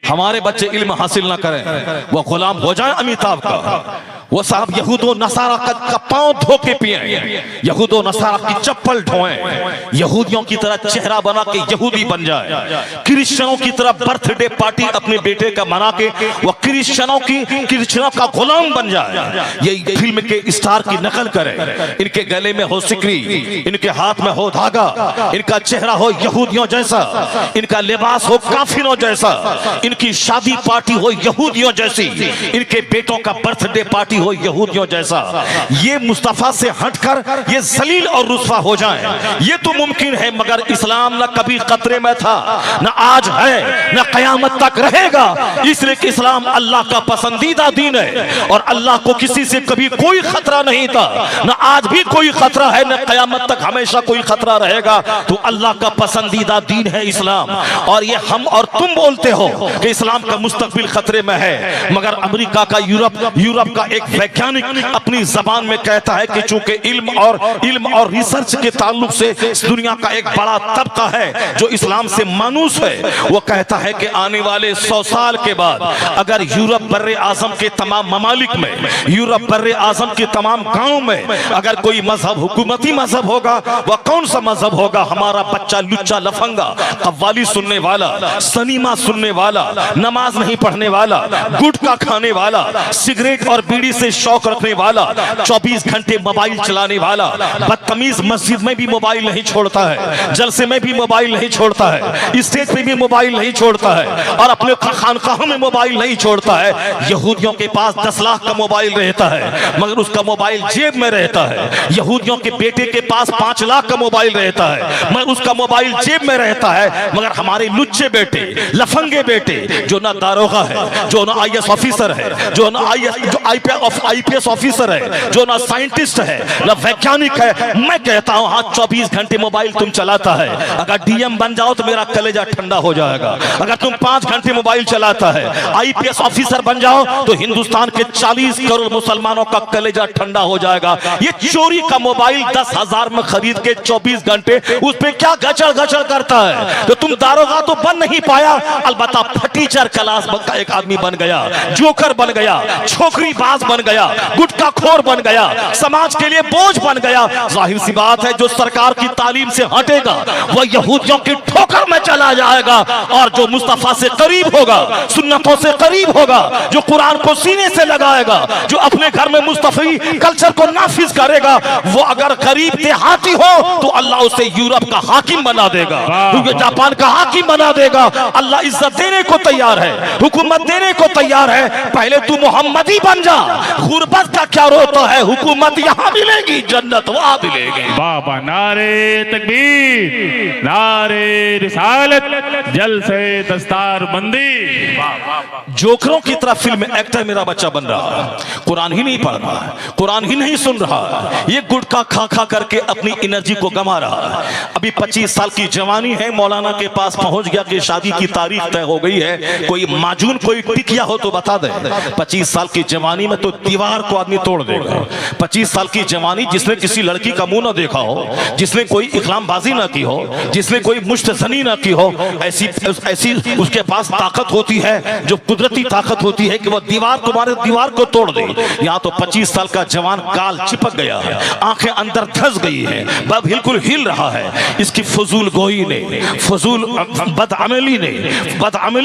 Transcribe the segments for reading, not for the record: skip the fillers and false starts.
हमारे बच्चे इल्म हासिल ना करें, वो गुलाम हो जाए अमिताभ का। वो साहब यहूदो नसारा का पांव धो के पिए, यहूदो नसारा की चप्पल ढोएं, यहूदियों की तरह चेहरा बना के यहूदी बन जाए, क्रिश्चियनों की तरह बर्थडे पार्टी अपने बेटे का मना के वो क्रिश्चियनों का गुलाम बन जाए। ये फिल्म के स्टार की नकल करे, इनके गले में हो सिकरी, इनके हाथ में हो धागा, इनका चेहरा हो यहूदियों जैसा, इनका लिबास हो काफिरों जैसा, इनकी शादी पार्टी हो यहूदियों जैसी, इनके बेटों का बर्थडे पार्टी हो यहूदियों जैसा। ये मुस्तफा से हटकर ये जलील और रुस्वा हो जाएं, ये तो मुमकिन है, मगर इस्लाम न कभी खतरे में था, न आज है, न कयामत तक रहेगा। इसलिए कि इस्लाम अल्लाह का पसंदीदा दीन है और अल्लाह को किसी से कभी कोई खतरा नहीं था, न आज भी कोई खतरा है, न कयामत तक हमेशा कोई खतरा रहेगा। तो अल्लाह का पसंदीदा दीन है इस्लाम। और ये हम और तुम बोलते हो कि इस्लाम का मुस्तकबिल खतरे में है, मगर अमेरिका का यूरोप का एक वैज्ञानिक अपनी जबान में कहता है कि चूंकि इल्म और रिसर्च के ताल्लुक से इस दुनिया का एक बड़ा तबका है जो इस्लाम से मानूस है, वो कहता है कि आने वाले 100 साल के बाद अगर यूरोप बर्रे आजम के तमाम ममालिक में, यूरोप बर्रे आजम के तमाम गांव में अगर कोई मजहब हुकूमती मजहब होगा, वह कौन सा मजहब होगा? हमारा बच्चा लुच्चा लफंगा कव्वाली सुनने वाला, सनीमा सुनने वाला, नमाज नहीं पढ़ने वाला, गुटखा खाने वाला, सिगरेट और बीड़ी से शौक रखने वाला, 24 घंटे मोबाइल चलाने वाला, बदतमीज मस्जिद में भी मोबाइल नहीं छोड़ता है, जलसे में भी मोबाइल नहीं छोड़ता है, स्टेज पे भी मोबाइल नहीं छोड़ता है और अपने खानकाहों में मोबाइल नहीं छोड़ता है। यहूदियों के पास 10 लाख का मोबाइल रहता है मगर उसका मोबाइल जेब में रहता है। यहूदियों के बेटे के पास 5 लाख का मोबाइल रहता है मगर उसका मोबाइल जेब में रहता है। मगर हमारे लुच्चे बेटे, लफंगे बेटे, जो ना दारोगा है, जो ना IAS ऑफिसर है, जो ना IPS ऑफिसर है, जो ना साइंटिस्ट है, ना वैज्ञानिक है, मैं कहता हूं हाँ 24 घंटे मोबाइल तुम चलाता है, अगर DM बन जाओ तो मेरा कलेजा ठंडा हो जाएगा। अगर तुम 5 घंटे मोबाइल चलाता है, IPS ऑफिसर बन जाओ तो हिंदुस्तान के 40 करोड़ मुसलमानों का कलेजा ठंडा हो जाएगा। ये चोरी का मोबाइल 10,000 में खरीद के 24 घंटे उस पे क्या गचड़ गचड़ करता है? तो तुम दारोगा तो बन नहीं पाया, अलबत्ता फटीचर क्लास का एक आदमी बन गया, जोकर बन गया, छोकरी बाज बन गया, गुटखा खोर बन गया, समाज के लिए बोझ बन गया। जाहिर सी बात है जो सरकार की तालीम से हटेगा वह यहूदियों की ठोकर में चला जाएगा और जो मुस्तफा से करीब होगा, सुन्नतों से करीब होगा, जो कुरान को सीने से लगाएगा, जो अपने घर में मुस्तफी कल्चर को नाफिज करेगा, वो अगर गरीब देहाती हो तो अल्लाह उसे यूरोप का हाकिम बना देगा, जापान का हाकिम बना देगा। अल्लाह इज्जत देने को तैयार है, हुकूमत देने को तैयार है। पहले तू मोहम्मदी बन जा, गुर्बत का क्या रोता है, हुकूमत यहाँ मिलेगी, जन्नत वहां मिलेगी। बाबा नारे तकबीर, नारे रिसालत, जल से दस्तार बंदी। जोकरों की तरह फिल्म एक्टर मेरा बच्चा बन रहा है, कुरान ही नहीं पढ़ रहा है, कुरान ही नहीं सुन रहा है, ये गुटखा खा खा करके अपनी एनर्जी को गंवा रहा है। अभी 25 साल की जवानी है, मौलाना के पास पहुंच गया कि शादी की तारीख तय हो गई है, कोई माजून कोई टिकिया हो तो बता दे। 25 साल की जवानी में तो दीवार को आदमी तोड़ देगा। 25 साल की जवानी जिसने किसी लड़की का मुंह ना देखा हो, जिसने कोई इकरामबाजी ना की हो, जिसने कोई मुश्तजनी ना की हो, ऐसी उसके पास ताकत होती है, जो कुदरती ताकत होती है कि वह तुम्हारे दीवार को तोड़ दे। यहाँ तो 25 साल का जवान काल चिपक गया है, आंखें अंदर धंस गई है, वह बिल्कुल हिल रहा है। इसकी फजूल गोई ने, फजूल बदअमली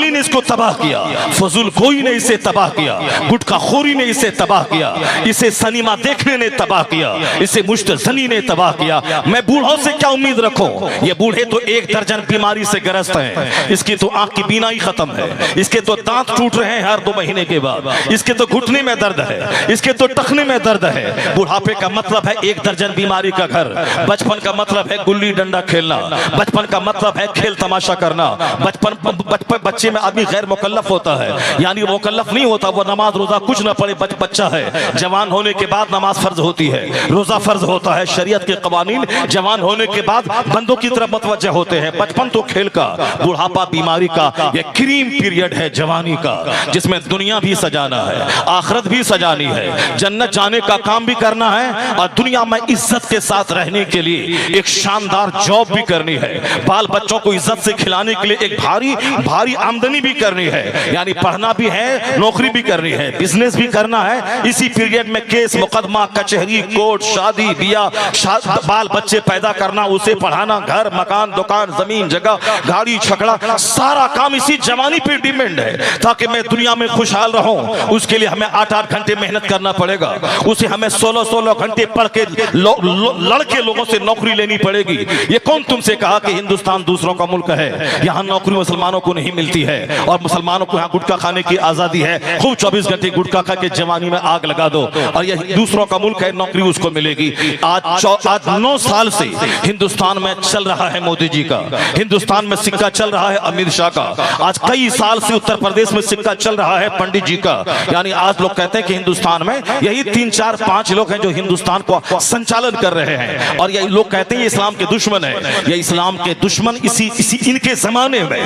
ने इसको तबाह किया, फजूल गोई ने इसे तबाह किया, गुटखा खोरी ने इसे तबाह किया, इसे सनीमा देखने ने तबाह किया, इसे मुश्तजनी ने तबाह किया। मैं बूढ़ों से क्या उम्मीद रखूं? ये बूढ़े तो 1 दर्जन बीमारी से ग्रस्त हैं। इसकी तो आंख की बीनाई खत्म है, इसके तो दांत टूट रहे हैं हर 2 महीने के बाद, इसके तो घुटने में दर्द है, इसके तो टखने में दर्द है। बुढ़ापे का मतलब है 1 दर्जन बीमारी का घर, बचपन का मतलब है गुल्ली डंडा खेलना, बचपन का मतलब है खेल तमाशा करना। बच्चे में आदमी गैर मुकल्लफ होता है, यानी मुकल्लफ नहीं होता, वो नमाज रोजा कुछ ना पढ़े, बच्चा है, जवान होने के बाद नमाज फर्ज होती है, रोजा फर्ज होता है, शरीयत के कवानीन जवान होने के बाद बंदों की तरफ मुतवज्जह होते हैं। बचपन तो खेल का, बुढ़ापा बीमारी का, ये क्रीम पीरियड है जवानी का, जिसमें दुनिया भी सजाना है, आखिरत भी सजानी है, जन्नत जाने का काम भी करना है और दुनिया में इज्जत के साथ रहने के लिए एक शानदार जॉब भी करनी है, बाल बच्चों को इज्जत से खिलाने के लिए एक भारी भारी आमदनी भी करनी है, यानी पढ़ना भी है, नौकरी भी करनी है, बिजनेस भी करना है। इसी पीरियड में केस मुकदमा, कचहरी, कोर्ट, शादी बियाह, बाल बच्चे पैदा करना, उसे पढ़ाना, घर मकान दुकान जमीन जगह गाड़ी छकड़ा, सारा काम इसी जवानी पे डिपेंड है। ताकि मैं दुनिया में खुशहाल रहूं, उसके लिए हमें 8-8 घंटे मेहनत करना पड़ेगा, उसे हमें 16-16 घंटे पढ़ के लड़के लोगों से नौकरी लेनी पड़ेगी। ये कौन तुमसे कहा कि हिंदुस्तान दूसरों का मुल्क है? यहाँ नौकरी मुसलमानों को नहीं मिलती है और मुसलमानों को यहाँ गुटखा खाने की आजादी है। खूब 24 घंटे गुटखा खा के जवानी में आग लगा दो और ये दूसरों का मुल्क है, नौकरी उसको मिलेगी। आज 9 साल से हिंदुस्तान में चल रहा है मोदी जी का, हिंदुस्तान में सिक्का चल रहा है अमित शाह का, आज कई साल से उत्तर प्रदेश में सिक्का चल रहा है पंडित जी का। यानी आज लोग कहते हैं कि हिंदुस्तान में यही 3-4-5 लोग हैं जो हिंदुस्तान को संचालन कर रहे हैं और यही लोग कहते हैं ये इस्लाम के दुश्मन है। ये इस्लाम के दुश्मन इसी इनके जमाने में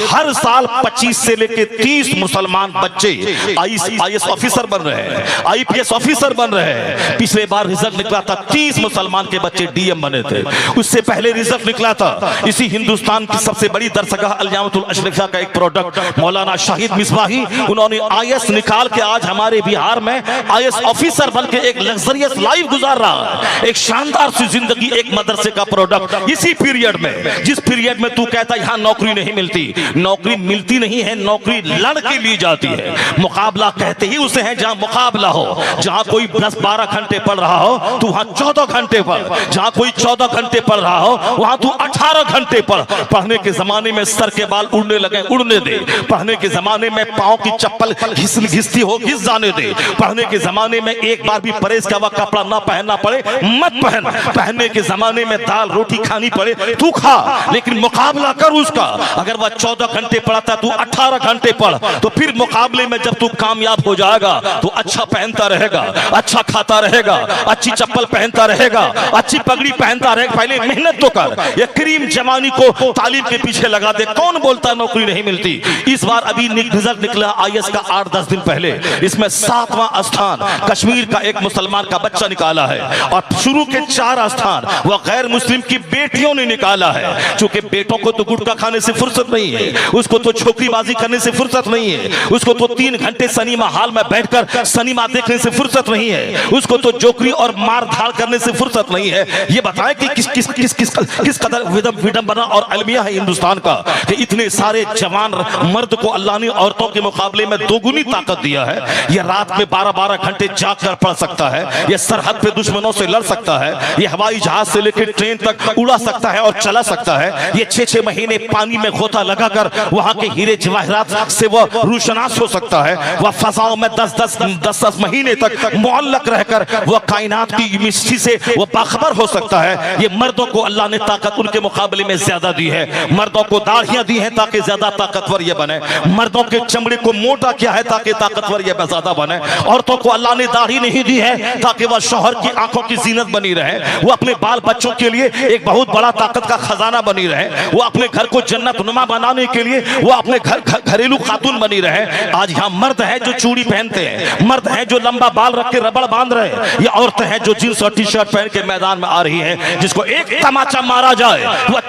हर साल 25 से लेकर 30 मुसलमान बच्चे IAS ऑफिसर बन रहे हैं, IPS ऑफिसर बन रहे हैं। पिछले बार रिजल्ट निकला था 30 मुसलमान के बच्चे DM बने थे। उससे पहले रिजल्ट निकला था इसी हिंदुस्तान की सबसे बड़ी दरसगाह अल-जामिअतुल अशरफिया का एक प्रोडक्ट मौलाना शाहिद मिसबाही, उन्होंने IAS निकाल के आज हमारे बिहार में IAS ऑफिसर बन के एक लग्जरियस लाइफ गुजार रहा है, एक शानदार सी जिंदगी, एक मदरसे का प्रोडक्ट। इसी पीरियड में, जिस पीरियड में तू कहता यहाँ नौकरी नहीं मिलती, नौकरी मिलती नहीं है, नौकरी लड़ के ली जाती है। मुकाबला कहते ही उसे है जहां मुकाबला हो, जहां कोई 10-12 घंटे पढ़ रहा हो तू वहां 14 घंटे पढ़, जहां कोई 14 घंटे पढ़ रहा हो वहां तू 18 घंटे पढ़। पढ़ने के जमाने में सर के बाल उड़ने लगे, उड़ने दे। पढ़ने के जमाने में पांव की चप्पल घिसती हो, घिस जाने दे। पढ़ने के जमाने में एक बार भी परहेज का हुआ कपड़ा ना पहनना पड़े, मत पहन। पहनने के जमाने में दाल रोटी खानी पड़े तू खा, लेकिन मुकाबला कर उसका। अगर वह 14 घंटे पढ़ता तू 18 घंटे पढ़, तो फिर मुकाबले में जब तू कामयाब हो जाएगा तो अच्छा पहनता रहेगा, अच्छा खाता रहेगा, अच्छी चप्पल पहनता रहेगा, अच्छी पगड़ी पहनता रहेगा। पहले मेहनत तो कर, ये क्रीम जवानी को तालीम के पीछे लगा दे। कौन बोलता नौकरी नहीं मिलती? इस बार अभी रिजल्ट निकला IAS का 8-10 दिन पहले, इसमें 7वां स्थान कश्मीर का एक मुसलमान का बच्चा निकाला है और शुरू के 4 स्थान वह गैर मुस्लिम की बेटियों ने निकाला है। चूंकि बेटों को तो गुटखा खाने से फुर्सत नहीं है, उसको तो छोकरीबाजी करने से फुर्सत नहीं है, उसको तो 3 घंटे सिनेमा हॉल में बैठकर सिनेमा देखने से फुर्सत नहीं है, उसको तो जोकरी और मार धाड़ करने से फुर्सत नहीं है। ये बताएं कि किस कदर विडंबना और अलमिया है हिंदुस्तान का कि इतने सारे जवान मर्द को अल्लाह ने औरतों के मुकाबले में दोगुनी ताकत दिया है। ये रात में 12-12 घंटे जाग कर पढ़ सकता है, ये सरहद पे दुश्मनों से लड़ सकता है, ये हवाई जहाज से लेकर ट्रेन तक उड़ा सकता है और चला सकता है, ये 6-6 महीने पानी में गोता लगाकर वहां के हीरे जवाहरात से वह रोशनास हो सकता है, वह फजाओं में 10-10 महीने तक मुअल्लक रहकर वह कायनात की मिस्ट्री से वह बाखबर हो सकता है। ये मर्दों को अल्लाह ने ताकत उनके मुकाबले में ज्यादा दी है। मर्दों को दाढ़ियां दी हैं ताकि ज्यादा ताकतवर ये बने, मर्दों के चमड़े को मोटा किया है ताकि ताकतवर ये ज्यादा बने। औरतों को अल्लाह ने दाढ़ी नहीं दी है ताकि वह शौहर की आंखों की जीनत बनी रहे, वो अपने बाल बच्चों के लिए एक बहुत बड़ा ताकत का खजाना बनी रहे, वो अपने घर को जन्नत नुमा बनाने के लिए वो अपने घरेलू खातून बनी रहे। आज यहाँ मर्द है जो चूड़ी पहनते हैं, मर्द है जो लंबा बाल रख के रबड़ बांध रहे हैं, ये औरतें हैं जो जींस और टी-शर्ट पहन के मैदान में आ रही है। जिसको एक तमाचा मारा जाए वह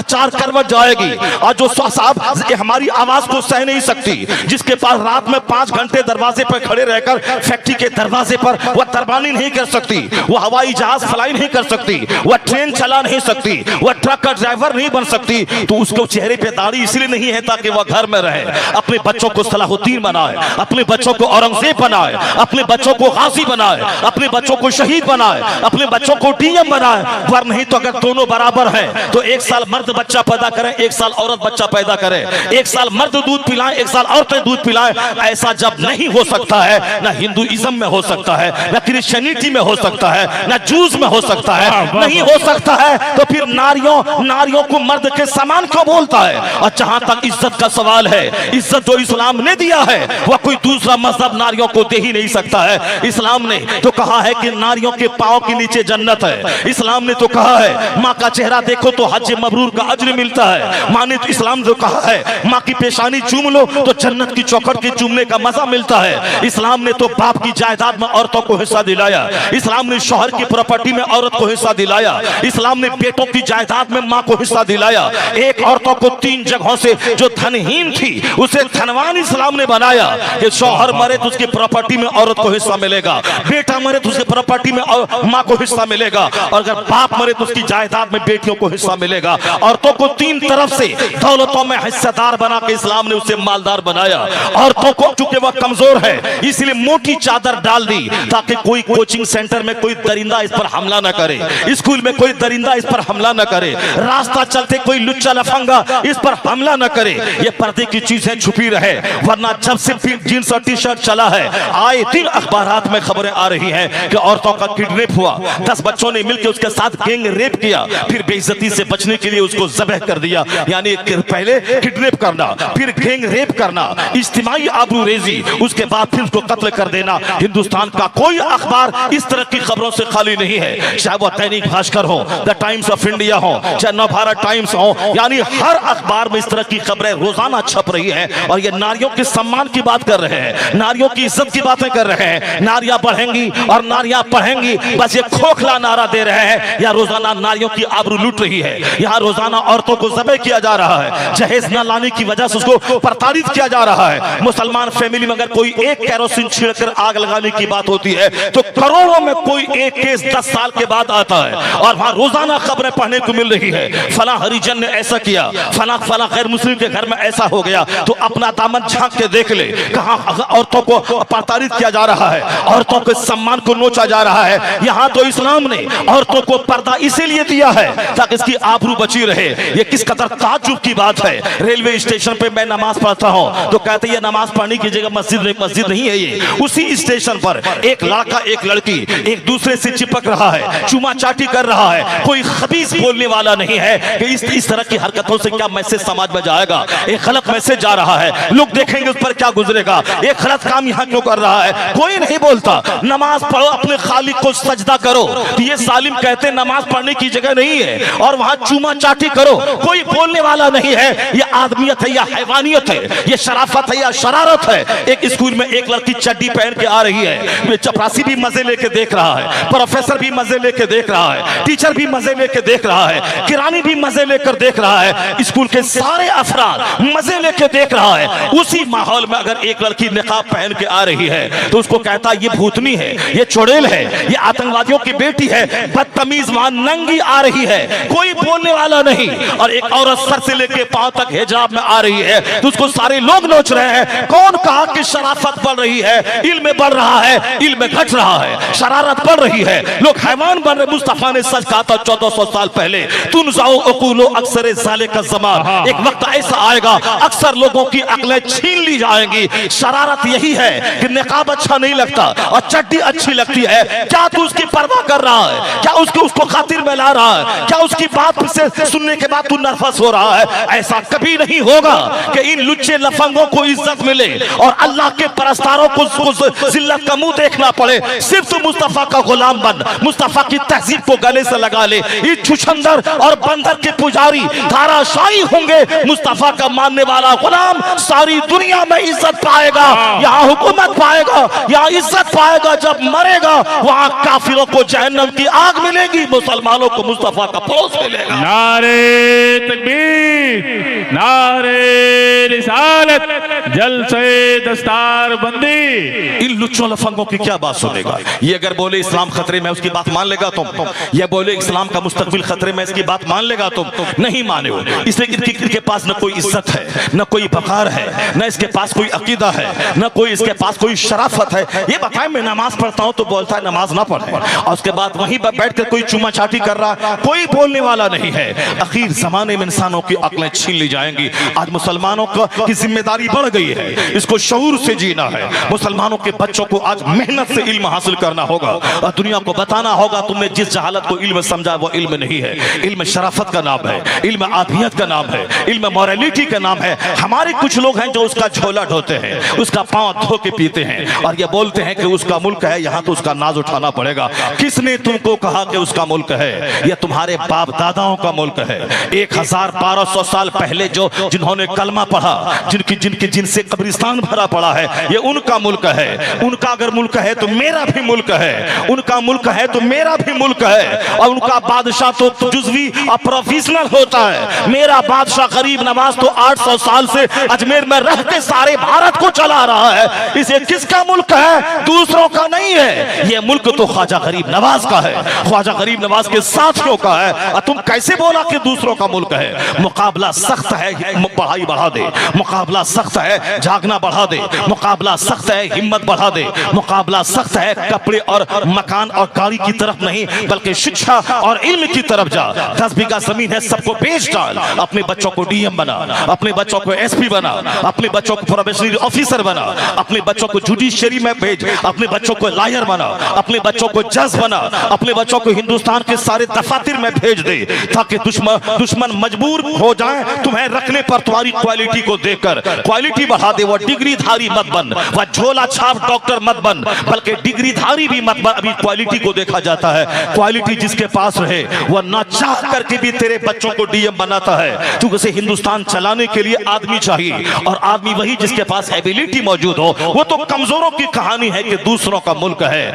चार करवट जाएगी और जो साहब हमारी आवाज को सह नहीं सकती, जिसके पास रात में 5 घंटे दरवाजे पर खड़े रहकर फैक्ट्री के दरवाजे पर वह दरबानी नहीं कर सकती, वह हवाई जहाज फ्लाई नहीं कर सकती, वह ट्रेन चला नहीं सकती, वह ट्रक का ड्राइवर नहीं बन सकती, तो उसके चेहरे पे दाढ़ी इसलिए नहीं है ताकि वह घर में रहे, अपने बच्चों को सलाहुद्दीन बनाए, अपने बच्चों को औरंगजेब बनाए, अपने बच्चों को गाजी बनाए, अपने बच्चों को शहीद बनाए, अपने बच्चों को DM बनाए। पर नहीं तो अगर दोनों बराबर हैं तो 1 साल मर्द बच्चा पैदा करें, 1 साल औरत बच्चा पैदा करे, 1 साल मर्द दूध पिलाएं, 1 साल औरतें दूध पिलाएं। ऐसा जब नहीं हो सकता है, ना हिंदुइज्म में हो सकता है, ना क्रिश्चियनिटी में हो सकता है, ना जूस में हो सकता है, नहीं हो सकता है, तो फिर नारियों को मर्द के समान क्यों बोलता है? और जहां तक इज्जत का सवाल है, इज्जत जो इस्लाम ने दिया है वह कोई दूसरा मजहब नारियों को दे ही नहीं सकता है। इस्लाम ने तो कहा है कि नारियों के पांव के नीचे जन्नत है। इस्लाम ने तो कहा है माँ का चेहरा देखो तो हज मबरूर का अज्र मिलता है। माँ ने तो इस्लाम ने तो कहा है माँ की पेशानी चूम लो तो जन्नत की चौखट के चूमने का मजा मिलता है। इस्लाम ने तो बाप की जायदाद में औरतों को हिस्सा दिलाया। इस्लाम ने शौहर की प्रॉपर्टी में औरत को हिस्सा दिलाया। इस्लाम ने बेटों की जायदाद में माँ को हिस्सा दिलाया। एक औरतों को 3 जगहों से जो धनहीन थी उसे धनवान इस्लाम ने बनाया कि शौहर मरे तो उसकी प्रॉपर्टी में औरत को हिस्सा मिलेगा, बेटा मरे तो उसकी प्रॉपर्टी में माँ को हिस्सा मिलेगा, और अगर बाप मरे तो उसकी जायदाद में बेटियों को हिस्सा मिलेगा। औरतों को 3 तरफ से दौलतों में हिस्सेदार बना के इस्लाम ने उसे मालदार बनाया। औरतों को चूंकि वह कमजोर है इसलिए मोटी चादर डाल दी ताकि कोई कोचिंग सेंटर में कोई दरिंदा इस पर हमला न करे, स्कूल में कोई दरिंदा इस पर हमला न करे, रास्ता चलते कोई लुच्चा लफंगा इस पर हमला न करे। ये पर्दे की चीजें छुपी रहे, वरना जब से जींस और टी शर्ट चला है आए दिन अखबारात में खबरें आ रही हैं कि औरतों का किडनैप हुआ, 10 बच्चों ने मिलकर उसके साथ गैंग रेप किया, फिर बेइज्जती से बचने के लिए उसको ज़बह कर दिया। यानी पहले किडनैप करना, फिर गैंग रेप करना, इज्तिमाई आबरूरेजी, उसके बाद फिर उसको कत्ल कर देना। हिंदुस्तान का कोई अखबार इस तरह की खबरों से खाली नहीं है, चाहे वो दैनिक भास्कर हो, द टाइम्स ऑफ इंडिया हो, चाहे नवभारत टाइम्स हो, यानी हर अखबार में इस तरह की खबरें रोजाना छप रही है। और ये नारियों के सम्मान की बात कर रहे हैं, नारियों की इज्जत की बातें कर रहे हैं, नारियां बढ़ेंगी और नारियां पढ़ेंगी, बस ये खोखला नारा दे रहे हैं। या रोजाना नारियों की आबरू लूट रही है, यहाँ रोजाना औरतों को ज़बह किया जा रहा है, जहेज न लाने की वजह से उसको प्रताड़ित किया जा रहा है। मुसलमान फैमिली में अगर कोई एक कैरोसिन छिड़कर आग लगाने की बात होती है तो करोड़ों में कोई एक केस 10 साल के बाद आता है, और वहां रोजाना खबरें पढ़ने को मिल रही है, फला हरिजन ने ऐसा किया, फला फला गैर मुस्लिम के घर में ऐसा हो गया। तो अपना दामन झांक के देख ले, कहां औरतों को प्रताड़ित किया जा रहा है, औरतों के सम्मान को नोचा जा रहा है। यहाँ तो इस्लाम ने औरतों को पर्दा इसीलिए दिया है ताकि इसकी आबरू बची रहे। ये किस कदर ताज्जुब की बात है। रेलवे स्टेशन पे मैं नमाज पढ़ता हूँ तो कहते हैं नमाज पढ़ने की जगह मस्जिद नहीं है। ये उसी स्टेशन पर एक लड़का एक लड़की एक दूसरे से चिपक रहा है, चुमा चाटी कर रहा है, कोई खबीस बोलने वाला नहीं है कि इस तरह की हरकतों से क्या मैसेज समाज में जाएगा। एक गलत मैसेज जा रहा है, लोग देखेंगे उस पर क्या गुजरेगा, एक गलत काम यहाँ क्यों कर रहा है, कोई नहीं बोलता। नमाज पढ़ो, अपने खालिक को सजदा करो, तो ये सालिम कहते नमाज पढ़ने की जगह नहीं है, और वहां चूमा चाटी करो, कोई बोलने वाला नहीं है। ये आदमियत है या हैवानियत है, ये शराफत है या शरारत है। एक स्कूल में एक लड़की चड्डी पहन के आ रही है, चपरासी भी मजे लेके देख रहा है, प्रोफेसर भी मजे लेके देख रहा है, टीचर भी मजे लेके देख रहा है, किरानी भी मजे लेकर देख रहा है, स्कूल के सारे अफराद मजे लेके देख रहा है। उसी माहौल में अगर एक लड़की निकाब पहन के आ रही है तो उसको कहता है ये भूतनी है, ये चुड़ैल है, ये आतंकवादियों की बेटी है, बदतमीज वहां नंगी आ रही है, कोई बोलने वाला नहीं। और एक औरत सर से लेके पांव तक हिजाब में आ रही है तो उसको सारे लोग नोच रहे हैं। कौन कहा कि शराफत बढ़ रही है, इल्म बढ़ रहा है, इल्म घट रहा है, शरारत बढ़ रही है, लोग हैवान बन रहे। मुस्तफा ने सच कहा था 1400 साल पहले, तुम जाओ अकूलो अक्सर ज़ाले का ज़मान, एक वक्त ऐसा आएगा अक्सर लोगों की अक्लें छीन ली जाएंगी। शरारत यही है कि निकाब अच्छा नहीं लगता और चड्डी अच्छी लगती है। क्या तू उसकी परवाह कर रहा है, क्या उसको खातिर में ला रहा है, क्या उसकी बात से सुनने के बाद तू नर्वस हो रहा है? ऐसा कभी नहीं होगा कि इन लुच्चे लफंगों को इज्जत मिले और अल्लाह के परस्तारों को जिल्लत का मुंह देखना पड़े। सिर्फ तू मुस्तफा का गुलाम बन, मुस्तफा की तहजीब को गले से लगा ले। इस छुछंदर और बंदर के पुजारी धाराशाही होंगे, मुस्तफा का मानने वाला गुलाम सारी दुनिया में इज्जत पाएगा, यहाँ हुकूमत पाएगा, यहाँ इज्जत पाएगा। जब मरेगा वहाँ काफिरों को जहन्नम की आग मिलेगी, मुसलमानों को मुस्तफा का पोस मिलेगा। नारे तकबीर, नारे रिसालत, जलसे दस्तार बंदी। इन लुच्चों लफंगों की क्या बात सुनेगा? ये अगर बोले इस्लाम खतरे में, उसकी बात मान लेगा तुम? ये बोले इस्लाम का मुस्तकबिल खतरे में, इसकी बात मान लेगा तुम? नहीं माने हो। इसलिए इनके पास न कोई इज्जत है, न कोई वकार है, न इसके पास कोई अकीदा है, न कोई इसके पास कोई शराफत है। ये बताए मैं नमाज पढ़ता हूं तो बोलता है नमाज ना पढ़े, और उसके बाद वहीं पर बैठ कर कोई चुमा चाटी कर रहा, कोई बोलने वाला नहीं है। आखिर जमाने में इंसानों की अक्लें छीन ली जाएंगी। आज मुसलमानों की जिम्मेदारी बढ़ गई है, इसको शऊर से जीना है। मुसलमानों के बच्चों को आज मेहनत से इल्म हासिल करना होगा और दुनिया को बताना होगा तुमने जिस जहालत को इल्म समझा वो इल्म नहीं है। इल्म शराफत का नाम है, इल्म आदियत का नाम है, इल्म मॉरलिटी का नाम है। हमारे कुछ लोग हैं जो उसका झोला ढोते हैं, उसका पांव धो धो के पीते हैं और ये बोलते हैं कि उसका मुल्क है, यहाँ तो उसका नाज उठाना पड़ेगा। किसने तुमको कहा कि उसका मुल्क है? यह तुम्हारे बाप दादाओं का मुल्क है। 1200 साल पहले जो जिन्होंने कलमा पढ़ा, जिनसे कब्रिस्तान भरा पड़ा है, ये उनका मुल्क है। उनका अगर मुल्क है तो मेरा भी मुल्क है, उनका मुल्क है तो मेरा भी मुल्क है। और उनका बादशाह तो जुज़वी और प्रोफेशनल होता है। मेरा बादशाह गरीब नवाज तो 800 साल से अजमेर में रह के सारे भारत को चला रहा है। इसे किसका मुल्क है? दूसरों का नहीं है। यह मुल्क तो ख्वाजा गरीब नवाज का है, ख्वाजा गरीब नवाज के साथियों का है। और तुम कैसे बोला कि दूसरों का मुल्क है? मुकाबला सख्त है, पढ़ाई बढ़ा दे। मुकाबला सख्त है, जागना बढ़ा दे। मुकाबला सख्त है, हिम्मत बढ़ा दे। मुकाबला सख्त है, कपड़े और मकान और गाड़ी की तरफ नहीं बल्कि शिक्षा और इल्म की तरफ जा। 10 बीघा जमीन है, सबको बेच डाल। अपने बच्चों को डीएम बना, अपने बच्चों को एसपी बना, अपने बच्चों को प्रोबेशनरी ऑफिसर बना, अपने बच्चों को जुडिशरी में भेज, अपने बच्चों को लॉयर बना, अपने बच्चों को जज बना, अपने बच्चों को हिंदुस्तान के सारे दफातर में भेज दे ताकि दुश्मन मजबूर हो जाए तुम्हें रखने पर। तुम्हारी क्वालिटी को देखकर क्वालिटी बढ़ा दे। वो डिग्रीधारी मत बन, वह झोला छाप डॉक्टर मत बन, बल्कि डिग्रीधारी भी मत बन। अभी क्वालिटी को देखा जाता है। क्वालिटी जिसके पास रहे वह ना चाह करके भी तेरे बच्चों को डीएम बनाता है, क्योंकि उसे हिंदुस्तान चलाने के लिए आदमी चाहिए। और आदमी वही जिसके पास एबिलिटी मौजूद हो। वो तो कमजोरों की कहानी है कि दूसरों का मुल्क है।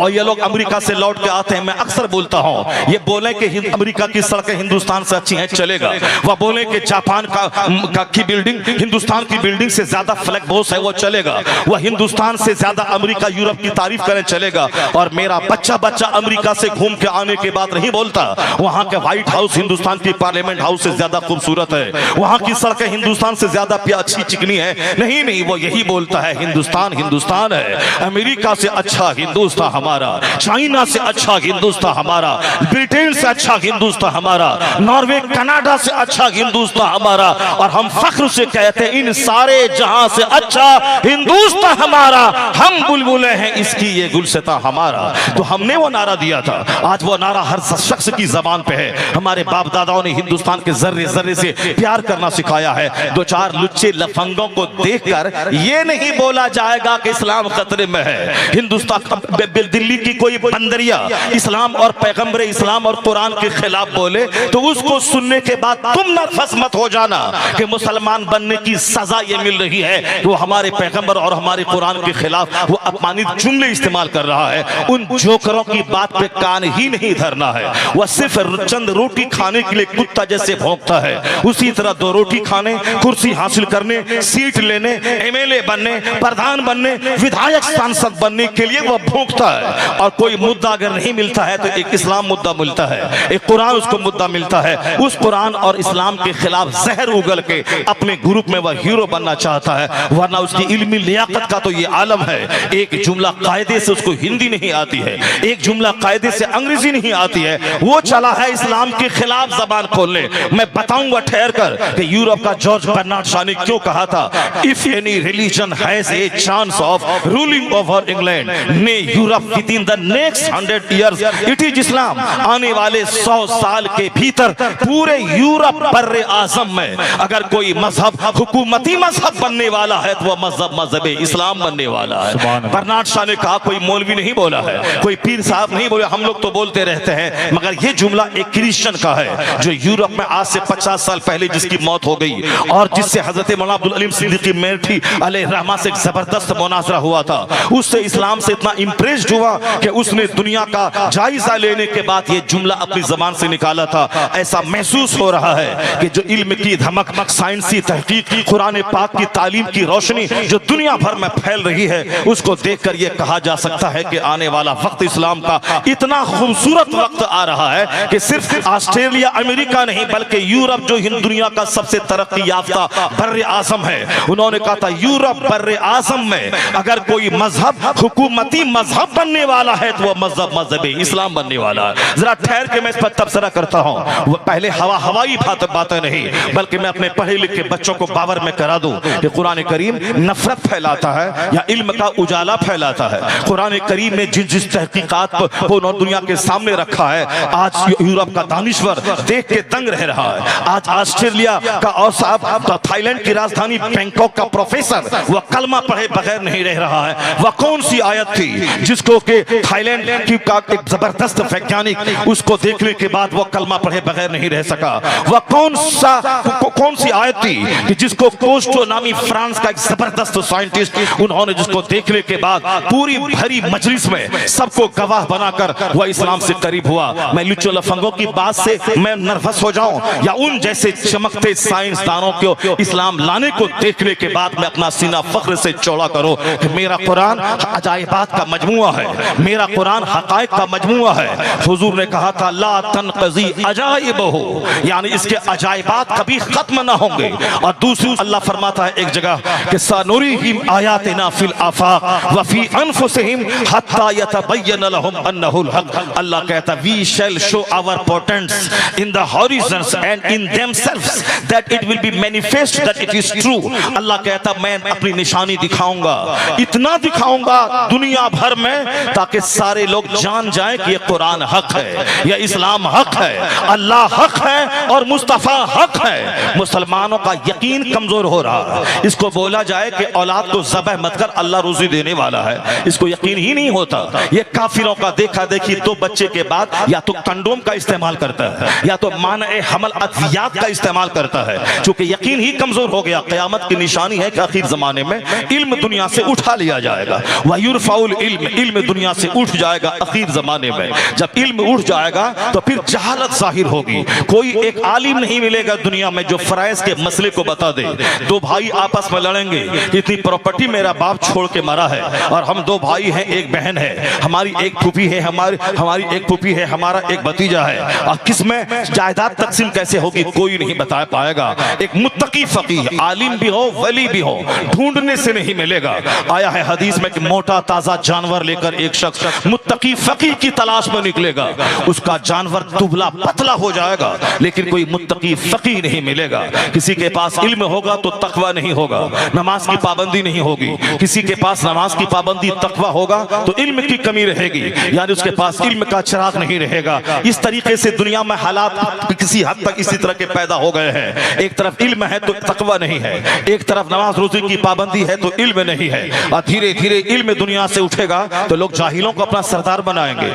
ये लोग अमेरिका से लौट के आते हैं, मैं अक्सर बोलता हूं, ये बोले कि अमेरिका की सड़कें हिंदुस्तान से अच्छी हैं, चलेगा। वह बोले कि जापान की बिल्डिंग हिंदुस्तान की बिल्डिंग से ज्यादा फ्लैग बोस है, वो चलेगा। वह हिंदुस्तान से ज्यादा अमेरिका यूरोप की तारीफ करें, चलेगा। और मेरा बच्चा अमेरिका से घूम के आने के बाद नहीं बोलता वहां के व्हाइट हाउस हिंदुस्तान की पार्लियामेंट हाउस से ज्यादा खूबसूरत है, वहां की सड़कें हिंदुस्तान से ज्यादा अच्छी चिकनी है। नहीं, वो यही बोलता है हिंदुस्तान हिंदुस्तान है। अमेरिका से अच्छा हिंदुस्तान हमारा, चाइना से अच्छा हिंदुस्तान हमारा, ब्रिटेन से अच्छा हिंदुस्तान हमारा, नॉर्वे कनाडा से अच्छा हिंदुस्तान हमारा। और हम फख्र से कहते हैं इन सारे जहां से अच्छा हिंदुस्तान हमारा। हम बुलबुलें हैं इसकी ये गुलसिता हमारा। तो हमने वो नारा दिया था, आज वो नारा हर शख्स की जबान पे है। हमारे बाप दादाओं ने हिंदुस्तान के जर्रे जर्रे से प्यार करना सिखाया है। 2-4 लुच्चे लफंगों को देखकर ये नहीं बोला जाएगा कि इस्लाम खतरे में है। हिंदुस्तान दिल्ली की कोई बंदरिया इस्लाम और पैगंबर इस्लाम और कुरान के खिलाफ बोले तो उसको सुनने के बाद तुम नर्वस मत हो जाना कि मुसलमान बनने की सजा ये मिल रही है। वो हमारे पैगंबर और हमारे कुरान के खिलाफ वो अपमानित जुमले इस्तेमाल कर रहा है। उन जोकरों की बात पे कान ही नहीं धरना है। वह सिर्फ चंद रोटी खाने के लिए कुत्ता जैसे भौंकता है, उसी तरह 2 रोटी खाने, कुर्सी हासिल करने, सीट लेने, एमएलए बनने, प्रधान बनने, विधायक सांसद बनने के लिए वह भौंकता है। और कोई मुद्दा अगर नहीं मिलता है तो एक इस्लाम मुद्दा मिलता है, एक कुरान उसको मुद्दा मिलता है। उस कुरान और इस्लाम के खिलाफ जहर उगल के अपने ग्रुप में वह हीरो बनना चाहता है, वरना उसकी इल्मी लियाकत का तो ये आलम है। एक जुमला कायदे से उसको हिंदी नहीं आती है, एक जुमला कायदे से अंग्रेजी नहीं आती है, वो चला है इस्लाम के खिलाफ जबान खोलने। मैं बताऊंगा ठहर कर कि यूरोप का जॉर्ज बर्नार्ड शॉ ने क्यों कहा था, if any religion has a chance of ruling over England ने Europe within the next 100 years it is Islam. आने वाले 100 साल के भीतर पूरे यूरोप बर्रे आजम में अगर कोई मजहब हुकूमती मजहब बनने वाला है तो वह मजहब इस्लाम बनने वाला है। बर्नार्ड शॉ ने कहा, कोई मौलवी नहीं बोला है, कोई पीर साहब नहीं बोले, हम लोग तो बोलते रहते हैं, मगर यह जुमला एक क्रिश्चियन का है जो यूरोप में आज से 50 साल पहले जिसकी मौत हो गई और जिससे हजरत मौलाना अब्दुल अलीम सिद्दीकी मेरठी अलैहि रहमा से एक जबरदस्त मुनाजरा हुआ था। उससे इस्लाम से इतना इंप्रेस्ड हुआ कि उसने दुनिया का जायजा लेने के बाद यह जुमला अपनी जबान से निकाला था। ऐसा महसूस हो रहा है कि जो इल्म की धमक, साइंसी तहकीक, कुरान पाक की तालीम की रोशनी जो दुनिया भर में फैल रही है, उसको देखकर यह कहा जा सकता है कि आने वाला वक्त इस्लाम का इतना खूबसूरत वक्त आ रहा है कि सिर्फ ऑस्ट्रेलिया अमेरिका नहीं बल्कि यूरोप जो दुनिया का सबसे तरक्की याफ्ता बर्रे आजम है, उन्होंने कहा था यूरोप बर्रे आजम में अगर कोई मजहब हुकूमती मजहब बनने वाला है तो वह मजहब इस्लाम बनने वाला है। जरा ठहर के मैं इस पर तबसरा करता हूं, पहले हवाई बातें नहीं बल्कि मैं अपने पढ़े लिखे बच्चों को बावर में करा दूं कि कुरान करीम नफरत फैलाता है या इल्म का उजाला फैलाता है। कुरान करीम में जिस तहकीकात को दुनिया के सामने रखा है, आज यूरोप का दानिश्वर देख के दंग रह रहा है। आज ऑस्ट्रेलिया का और साहब थाईलैंड की राजधानी बैंकॉक का प्रोफेसर वह कलमा पढ़े बगैर नहीं रह रहा है। वह कौन सी आयत थी जिसको के थाईलैंड की का एक जबरदस्त वैज्ञानिक उसको देखने के बाद वो कलमा पढ़े बगैर नहीं रह सका? वह कौन सी आयत थी कि जिसको कोस्टो नामी फ्रांस का एक जबरदस्त साइंटिस्ट, उन्होंने जिसको देखने के बाद पूरी भरी मजलिस में सबको गवाह बनाकर वह इस्लाम से करीब हुआ? मैं लुच्चो लफंगों की बात से मैं नर्वस हो जाऊं या उन जैसे चमकते साइंसदानों को इस्लाम लाने को देखने के बाद मैं अपना सीना फख्र से चौड़ा करूं कि मेरा कुरान अजायबात का मजमुआ है, मेरा कुरान हकायक का मजमुआ है। हुजूर ने कहा था ला तनक़ज़ी अजाइबहु, यानी इसके अजायबात कभी खत्म ना होंगे। और दूसरी अल्लाह फरमाता है एक जगह कि सनुरीहिम आयातिना फिल आफाक व फी अनफुसिहिम हत्ता यतबय्यन लहुम अन्नहुल हक। अल्लाह कहता we shall show our portents in the horizons and in themselves that it will be manifest that it is true. अल्लाह कहता मैं अपनी निशानी दिखाऊंगा, इतना दिखाऊंगा दुनिया भर में ताकि सारे लोग जान जाएं कि ये कुरान हक है, यह इस्लाम हक है, अल्लाह हक है और मुस्तफा हक है। मुसलमानों का यकीन कमजोर हो रहा है। इसको बोला जाए कि औलाद को ज़बह मत कर, अल्लाह रोजी देने वाला है, इसको यकीन ही नहीं होता। ये काफिरों का देखा देखी दो बच्चे के बाद या तो कंडोम का इस्तेमाल करता है या तो माने हमल अद्वियात का इस्तेमाल करता है, चूंकि यकीन ही कमजोर हो गया। क़यामत की निशानी है कि आखिर जमाने में इल्म दुनिया से उठा लिया जाएगा। वयुरफाउल इल्म, इल्म दुनिया से उठ जाएगा आखिर जमाने में। जब इल्म उठ जाएगा तो फिर जहालत जाहिर होगी। कोई एक आलिम नहीं मिलेगा दुनिया में जो फराइज के मसले को बता दे। दो भाई आपस में लड़ेंगे, इतनी प्रॉपर्टी मेरा बाप छोड़ के मरा है और हम दो भाई हैं, एक बहन है, हमारी एक फूफी है, हमारी एक फूफी है, हमारा एक भतीजा है, और किसमें जायदाद तकसीम कैसे होगी कोई नहीं बता पाएगा। एक मुत्तकी फकीह आलिम भी हो वली भी हो ढूंढने से नहीं मिलेगा। आया है हदीस में कि मोटा ताजा जानवर लेकर एक शख्स मुत्तकी फकीह की तलाश में निकलेगा, उसका जानवर दुबला पतला हो जाएगा लेकिन कोई मुत्तकी फकीह नहीं मिलेगा। किसी के पास इल्म होगा तो तकवा नहीं होगा, नमाज की पाबंदी नहीं होगी। किसी के पास नमाज की पाबंदी तकवा होगा तो इल्म की कमी रहेगी, यानी उसके पास इल्म का चिराग नहीं रहेगा। इस तरीके से दुनिया में हालात किसी हद तक इसी तरह के पैदा हो गए हैं। एक तरफ इल्म है तो तकवा नहीं है, एक तरफ नमाज रोजी की पाबंदी है तो इल्म नहीं है। और धीरे धीरे इल्म दुनिया से उठेगा तो लोग जाहिलों को अपना सरदार बनाएंगे,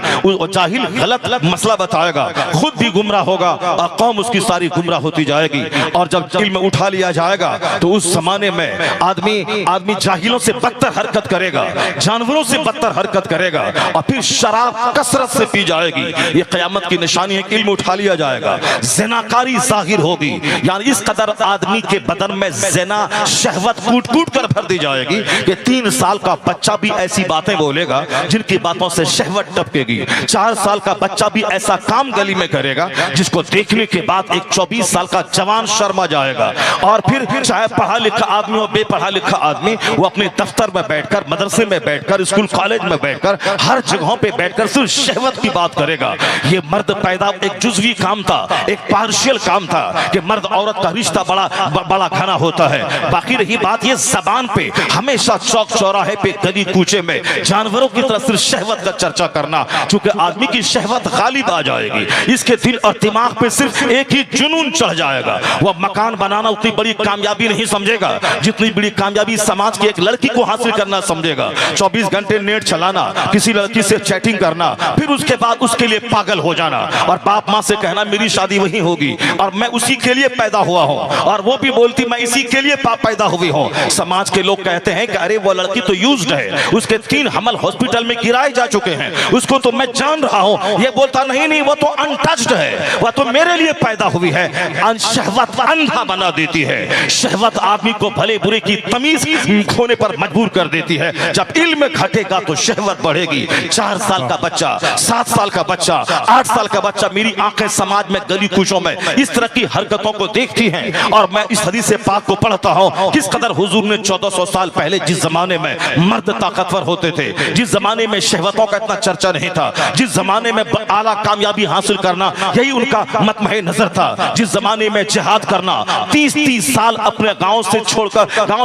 जाहिल गलत मसला बताएगा, खुद भी गुमराह होगा और कौम उसकी सारी गुमराह होती जाएगी। और जब इल्म उठा लिया जाएगा तो उस जमाने में आदमी जाहिलों से बदतर हरकत करेगा, जानवरों से बदतर हरकत करेगा और फिर शराब कसरत से पी जाएगी। ये क़यामत की निशानी है कि इल्म उठा लिया जाएगा, ज़िनाकारी जाहिर होगी, यानी इस कदर आदमी के बदन में ज़िना शहवत कूट कूट कर भर दी जाएगी कि 3 साल का बच्चा भी ऐसी बातें बोलेगा जिनकी बातों से शहवत टपकेगी। 4 साल का बच्चा भी ऐसा काम गली में करेगा जिसको देखने के बाद एक 24 साल का जवान शर्मा जाएगा। और फिर चाहे पढ़ा लिखा आदमी हो बेपढ़ा लिखा आदमी, वो अपने दफ्तर में बैठकर, मदरसे में बैठकर, स्कूल कॉलेज में बैठकर, हर जगहों पे बैठकर सिर्फ शहवत की बात करेगा। ये मर्द पैदा एक जुज़वी काम था, एक पार्शियल काम था कि मर्द औरत का रिश्ता बड़ा घना होता है। बाकी रही बात ये जबान पे हमेशा चौक चौराहे पे गली कूचे में जानवरों की तरह सिर्फ शहवत का चर्चा करना, चूंकि आदमी की शहवत गालिब आ जाएगी, इसके दिल और दिमाग पे सिर्फ एक ही जुनून चढ़ जाएगा। वह मकान बनाना उतनी बड़ी कामयाबी नहीं समझेगा जितनी बड़ी कामयाबी समाज की एक लड़की को हासिल करना समझेगा। 24 घंटे नेट चलाना, किसी लड़की से चैटिंग करना, फिर उसके बाद उसके लिए पागल हो जाना और बाप माँ से कहना मेरी शादी वही होगी और मैं उसी के लिए पैदा हुआ हूँ, और वो भी बोलती मैं इसी के लिए पैदा हुई हूँ। समाज के लोग कहते हैं कि अरे वो लड़की तो यूज्ड है, उसके 3 हमल हॉस्पिटल में गिराए जा चुके हैं, उसको तो मैं जान रहा हूँ। ये बोलता नहीं वो तो अनटच्ड है, वह तो मेरे लिए पैदा हुई है। शहवत अंधा बना देती है, शहवत आदमी को भले बुरे की तमीज खोने पर मजबूर कर देती है। जब इल्म घटेगा तो शहवत बढ़ेगी। 4 साल का बच्चा, 7 साल का बच्चा, 8 साल का बच्चा, मेरी आंखें समाज में गली कूचों में इस तरह की हरकतों को देखती हैं और मैं इस हदीस से पाक को पढ़ता हूँ किस कदर हुजूर ने 1400 साल पहले जिस जमाने में मर्द ताकतवर होते थे, जिस जमाने में शहवतों का इतना चर्चा नहीं था, जिस जमाने में आला कामयाबी हासिल करना यही उनका मतमहे नजर था, जिस जमाने में जिहाद करना, 30 साल अपने गांव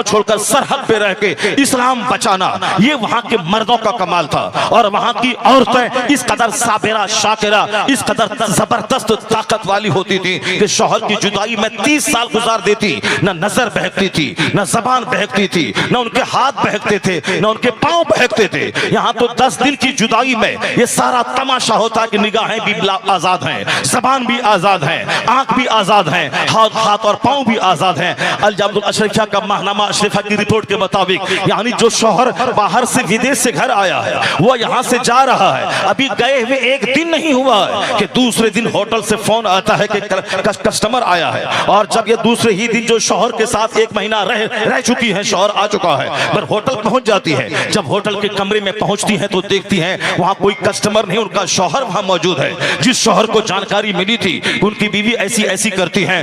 छोड़कर सरहद पे रह के इस्लाम बचाना, ये वहां के मर्दों का कमाल था। और वहां की औरतें इस कदर साबिरा शाकिरा, इस कदर जबरदस्त ताकत वाली होती थी कि शौहर की जुदाई में 30 साल गुजार देती, न नजर बहकती थी, न जबान बहकती थी, न उनके हाथ बहकते थे, न उनके पांव बहकते थे। यहाँ तो 10 दिन की जुदाई में ये सारा तमाशा होता है कि निगाहें भी आजाद हैं, जबान भी आजाद है, आंख भी आजाद है, हाथ और पांव भी आजाद हैं। अल-जामिअतुल अशरिफिया का माहनामा अशरिफा की रिपोर्ट के मुताबिक यानी जो शौहर बाहर से विदेश से घर आया है वो यहाँ से जा रहा है, अभी गए हुए एक दिन नहीं हुआ है कि दूसरे दिन होटल से फोन आता है कि कस्टमर आया है। और जब ये दूसरे ही दिन जो शौहर के साथ 1 महीना रह चुकी है, शौहर आ चुका है, पर होटल पहुंच जाती है। जब होटल के कमरे में पहुंचती है तो देखती है वहां कोई कस्टमर नहीं, उनका शौहर वहां मौजूद है। जिस शौहर को जानकारी मिली थी उनकी बीवी ऐसी ऐसी करती है,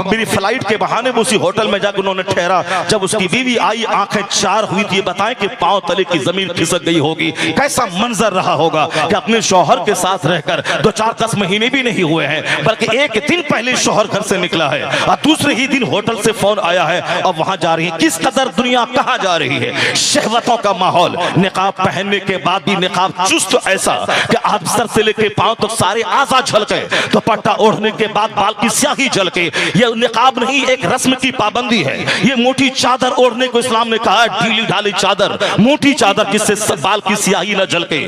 मेरी फ्लाइट के बहाने वो उसी होटल में जाकर उन्होंने ठहरा। जब उसकी बीवी आई, आंखें 4 हुई थी, बताएं कि पांव तले की जमीन खिसक गई होगी। कैसा मंजर रहा होगा कि अपने शौहर के साथ रहकर 2-4-10 महीने भी नहीं हुए हैं, बल्कि एक दिन पहले शौहर घर से निकला है और दूसरे ही दिन होटल से फोन आया है और वहां जा रही है। किस कदर दुनिया कहां जा रही है। शहवतों का माहौल, निकाब पहनने के बाद भी निकाब चुस्त ऐसा कि आप सर से लेके पांव तक सारे आज़ा झलके, दुपट्टा ओढ़ने के बाद बाल की स्याही झलके। ये निकाब नहीं, एक रस्म की पाबंदी है। ये मोटी चादर ओढ़ने को इस्लाम ने कहा है, ढीली ढाली चादर, मोटी चादर जिससे बाल की स्याही न झलके,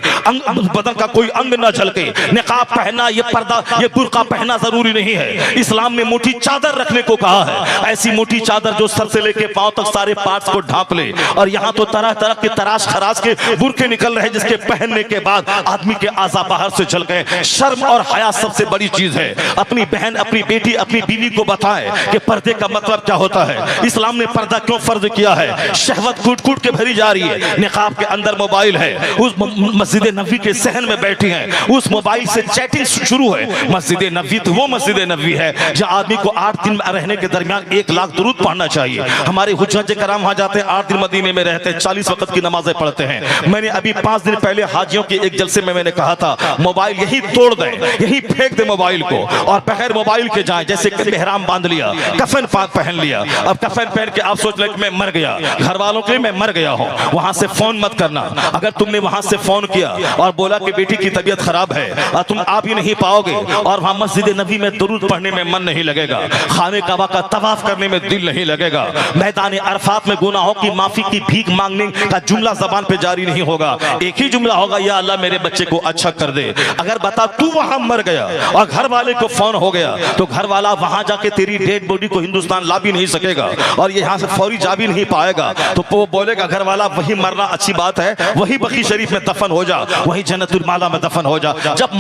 बदन का कोई अंग न झलके। निकाब पहनना, ये पर्दा, ये बुर्का पहनना जरूरी नहीं है। इस्लाम ने मोटी चादर रखने को कहा है, ऐसी मोटी चादर जो सर से लेके पांव तक सारे पार्ट्स को ढांप ले। और यहाँ तो तरह तरह के तराश खराश के बुरके निकल रहे जिसके पहनने के बाद आदमी के आज़ा बाहर से झल गए। शर्म और हया सबसे बड़ी चीज है। अपनी बहन, अपनी बेटी, अपनी बीवी को बताएं कि पर्दे का मतलब क्या होता है, इस्लाम ने पर्दा क्यों फर्ज किया है। शहवत कूट कूट के भरी जा रही है। निकाब के अंदर मोबाइल है, उस मस्जिद नबी के सहन में बैठी हैं, उस मोबाइल से चैटिंग शुरू है। मस्जिद नबी तो वो मस्जिद नबी है जहाँ आदमी को 8 दिन रहने के दरमियान 1 लाख दुरूद पढ़ना चाहिए। हमारे हुज्जत कराम वहां जाते हैं, 8 दिन मदीने में रहते हैं, 40 वक्त की नमाजें पढ़ते हैं। मैंने अभी 5 दिन पहले हाजियों के एक जलसे में मैंने कहा था मोबाइल यही तोड़ दें, यही फेंक दे मोबाइल को और बगैर मोबाइल के जाएं। जैसे एहराम बांध लिया, कफन पहन लिया, अब कफन पहन के आप सोच लें कि मैं मर गया, घर वालों के लिए मैं मर गया हूं। वहां से फोन मत करना। अगर तुमने वहां से फोन किया और बोला कि बेटी की तबीयत खराब है और तुम आ भी नहीं पाओगे और वहां मस्जिद नबी में दुरूद पढ़ने में मन नहीं लगेगा, खाने काबा का तवाफ करने में दिल नहीं लगेगा, मैदान अरफात में गुनाहों की माफी की भीख मांगने का जुमला जबान पे जारी नहीं होगा। एक ही जुमला होगा, या अल्लाह मेरे बच्चे को अच्छा कर दे। अगर बता तू वहां मर गया और घर वाले को फोन हो गया तो घर वाला वहां जाके तेरी डेड बॉडी को हिंदुस्तान ला भी नहीं सकेगा और यहाँ से फौरी जा भी नहीं पाएगा। तो वो बोलेगा घर वाला वही मरना अच्छी बात है, वही बकी शरीफ में दफन हो जा, वही जन्नतुल माला में दफन हो जा। जब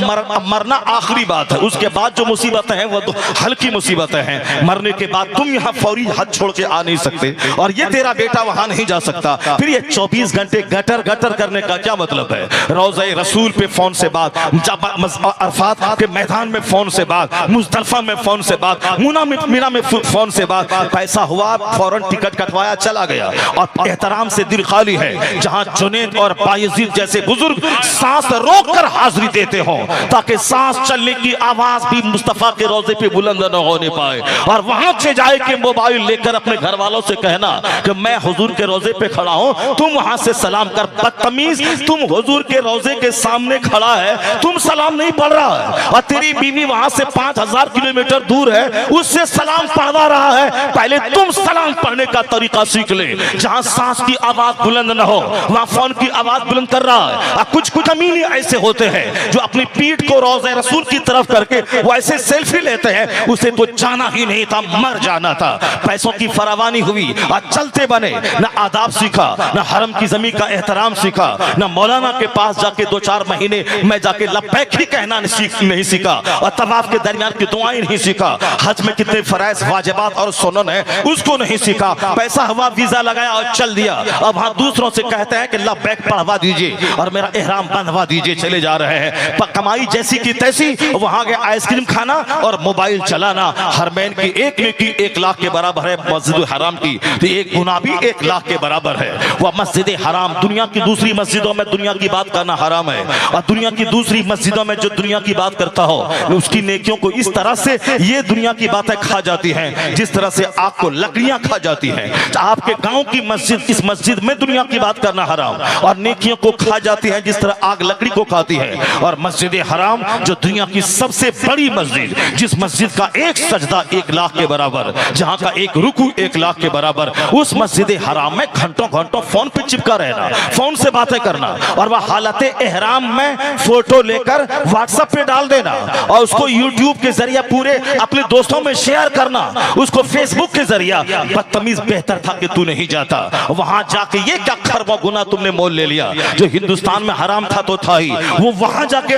मरना आखिरी बात है, उसके बाद जो मुसीबतें हैं वो तो हल्की मुसीबतें हैं। मरने के बाद तुम यहाँ फौरी हद छोड़ के आ नहीं सकते और ये तेरा बेटा वहां नहीं जा सकता। फिर ये 24 घंटे गटर गटर करने का क्या मतलब है। रोज़े रसूल पे फोन से बात, अरफात के मैदान में फोन से बात, मुज़दलिफा में फोन से बात, मीना में फोन से बात। पैसा हुआ फौरन टिकट कटवाया चला गया और एहतराम से दिल खाली है। जहां जुनैद और बायजीद जैसे बुजुर्ग सांस रोककर हाजिरी देते हो ताकि सांस चलने की आवाज भी मुस्तफा के रोजे पे बुलंद न होने पाए। और वहां से जाए कि मोबाइल लेकर अपने घर वालों से कहना कि मैं हुजूर के रोजे पे खड़ा हूं, तुम वहां से सलाम कर। बदतमीज, तुम हुजूर के रोजे के सामने खड़ा है, तुम सलाम नहीं पढ़ रहा है और तेरी बीवी वहां से 5000 किलोमीटर दूर है, उससे सलाम पढ़वा रहा है। पहले तुम सलाम पढ़ने का तरीका सीख ले। जहां सांस की आवाज बुलंद न हो वहां फोन की आवाज बुलंद कर रहा है। कुछ अमीनी ऐसे होते हैं जो अपनी पीठ को रोज़े रसूल की तरफ करके वो ऐसे सेल्फी लेते हैं, उसे तो जाना ही नहीं था, मर जाना था। पैसों की फरावानी हुई और चलते बने, न आदाब सीखा, न हरम की जमीन का एहतराम सीखा, न मौलाना के पास जाके 2-4 महीने मैं जाके लब्बैक ही कहना नहीं सीखा और तवाफ के दरमियान की दुआएं नहीं सीखा। हज में कितने फराइज वाजिबात और सुनन है उसको नहीं सीखा। पैसा हुआ, वीजा लगाया और चल दिया। अब हाँ दूसरों से कहते हैं कि लब्बैक पढ़वा दीजिए और मेरा एहराम बंधवा दीजिए, चले जा रहे हैं। कमाई जैसी की तैसी, वहां गए आइसक्रीम खाना और मोबाइल चलाना। हरमैन की एक नेकी 1 लाख के बराबर है, मस्जिद हराम की तो एक गुनाह भी 1 लाख के बराबर है। वह मस्जिद हराम, दुनिया की दूसरी मस्जिदों में दुनिया की बात करना हराम है और दुनिया की दूसरी मस्जिदों में जो दुनिया की बात करता हो उसकी नेकियों को इस तरह से ये दुनिया की बातें खा जाती हैं जिस तरह से आग को लकड़ियां खा जाती हैं। आपके गांव की मस्जिद, इस मस्जिद में दुनिया की बात करना हराम और नेकियों को खा जाती है जिस तरह आग लकड़ी को खाती है। और मस्जिद हराम जो दुनिया की सबसे बड़ी मस्जिद, जिस मस्जिद का एक सजदा 1 लाख के बराबर, जहां का एक रुकू 1 लाख के बराबर, उस मस्जिद हराम में घंटों घंटों फोन पे चिपका रहना, फोन से बातें करना, और वह हालत एहराम में फोटो लेकर व्हाट्सएप पे डाल देना, और उसको यूट्यूब के जरिए पूरे अपने दोस्तों में शेयर करना, उसको फेसबुक के जरिए। बदतमीज, बेहतर था कि तू नहीं जाता वहां जाके। ये क्या खरबा गुना तुमने मोल ले लिया, जो हिंदुस्तान में हराम था तो था ही, वो वहां जाके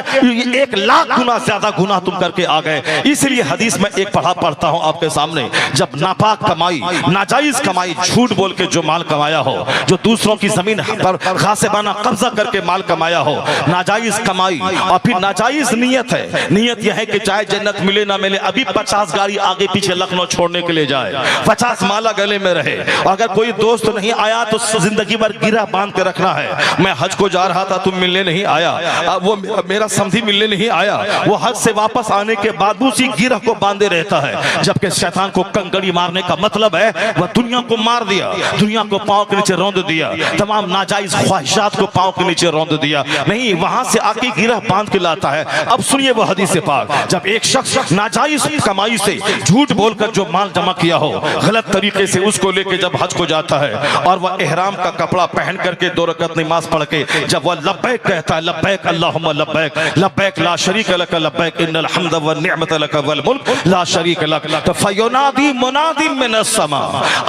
1 लाख गुना ज्यादा गुना तुम करके आ गए। इसलिए हदीस में एक पढ़ता हूं आपके सामने, जब नापाक कमाई, नाजायज कमाई, झूठ बोल के जो माल कमाया हो, जो दूसरों की जमीन पर गासिबाना कब्जा करके माल कमाया हो, नाजायज कमाई, और फिर नाजायज नियत है। नियत यह है कि चाहे जन्नत मिले ना मिले, अभी 50 गाड़ी आगे पीछे लखनऊ छोड़ने के लिए जाए, 50 माला गले में रहे, और अगर कोई दोस्त नहीं आया तो जिंदगी भर गिरा बांध के रखना है। मैं हज को जा रहा था, तुम मिलने नहीं आया, वो मेरा समधी मिलने नहीं आया, वो हज से वापस आने के बाद उसी गिरह को बांधे रहता है। जबकि शैतान को कंकड़ी मारने का मतलब है वह दुनिया को मार दिया, दुनिया को पांव के नीचे रौंद दिया, तमाम नाजायज ख्वाहिशात को पांव के नीचे रौंद दिया। नहीं, वहां से आके गिरह बांध के लाता है। अब सुनिए वो हदीस पाक, जब एक शख्स नाजायज कमाई से झूठ बोलकर जो माल जमा किया हो, गलत तरीके से उसको लेके जब हज को जाता है, और वह एहराम का कपड़ा पहन करके 2 रकात नमाज पढ़ के जब वह लब्बैक कहता है, लब्बैक अल्लाहुम्मा लब्बैक, लब्बैक ला शरीक लक लब्बैक इन्नल हम्द व निअमत लक वल मुल्क ला शरीक लक, तो फयुनादी मुनादी मिनस समा,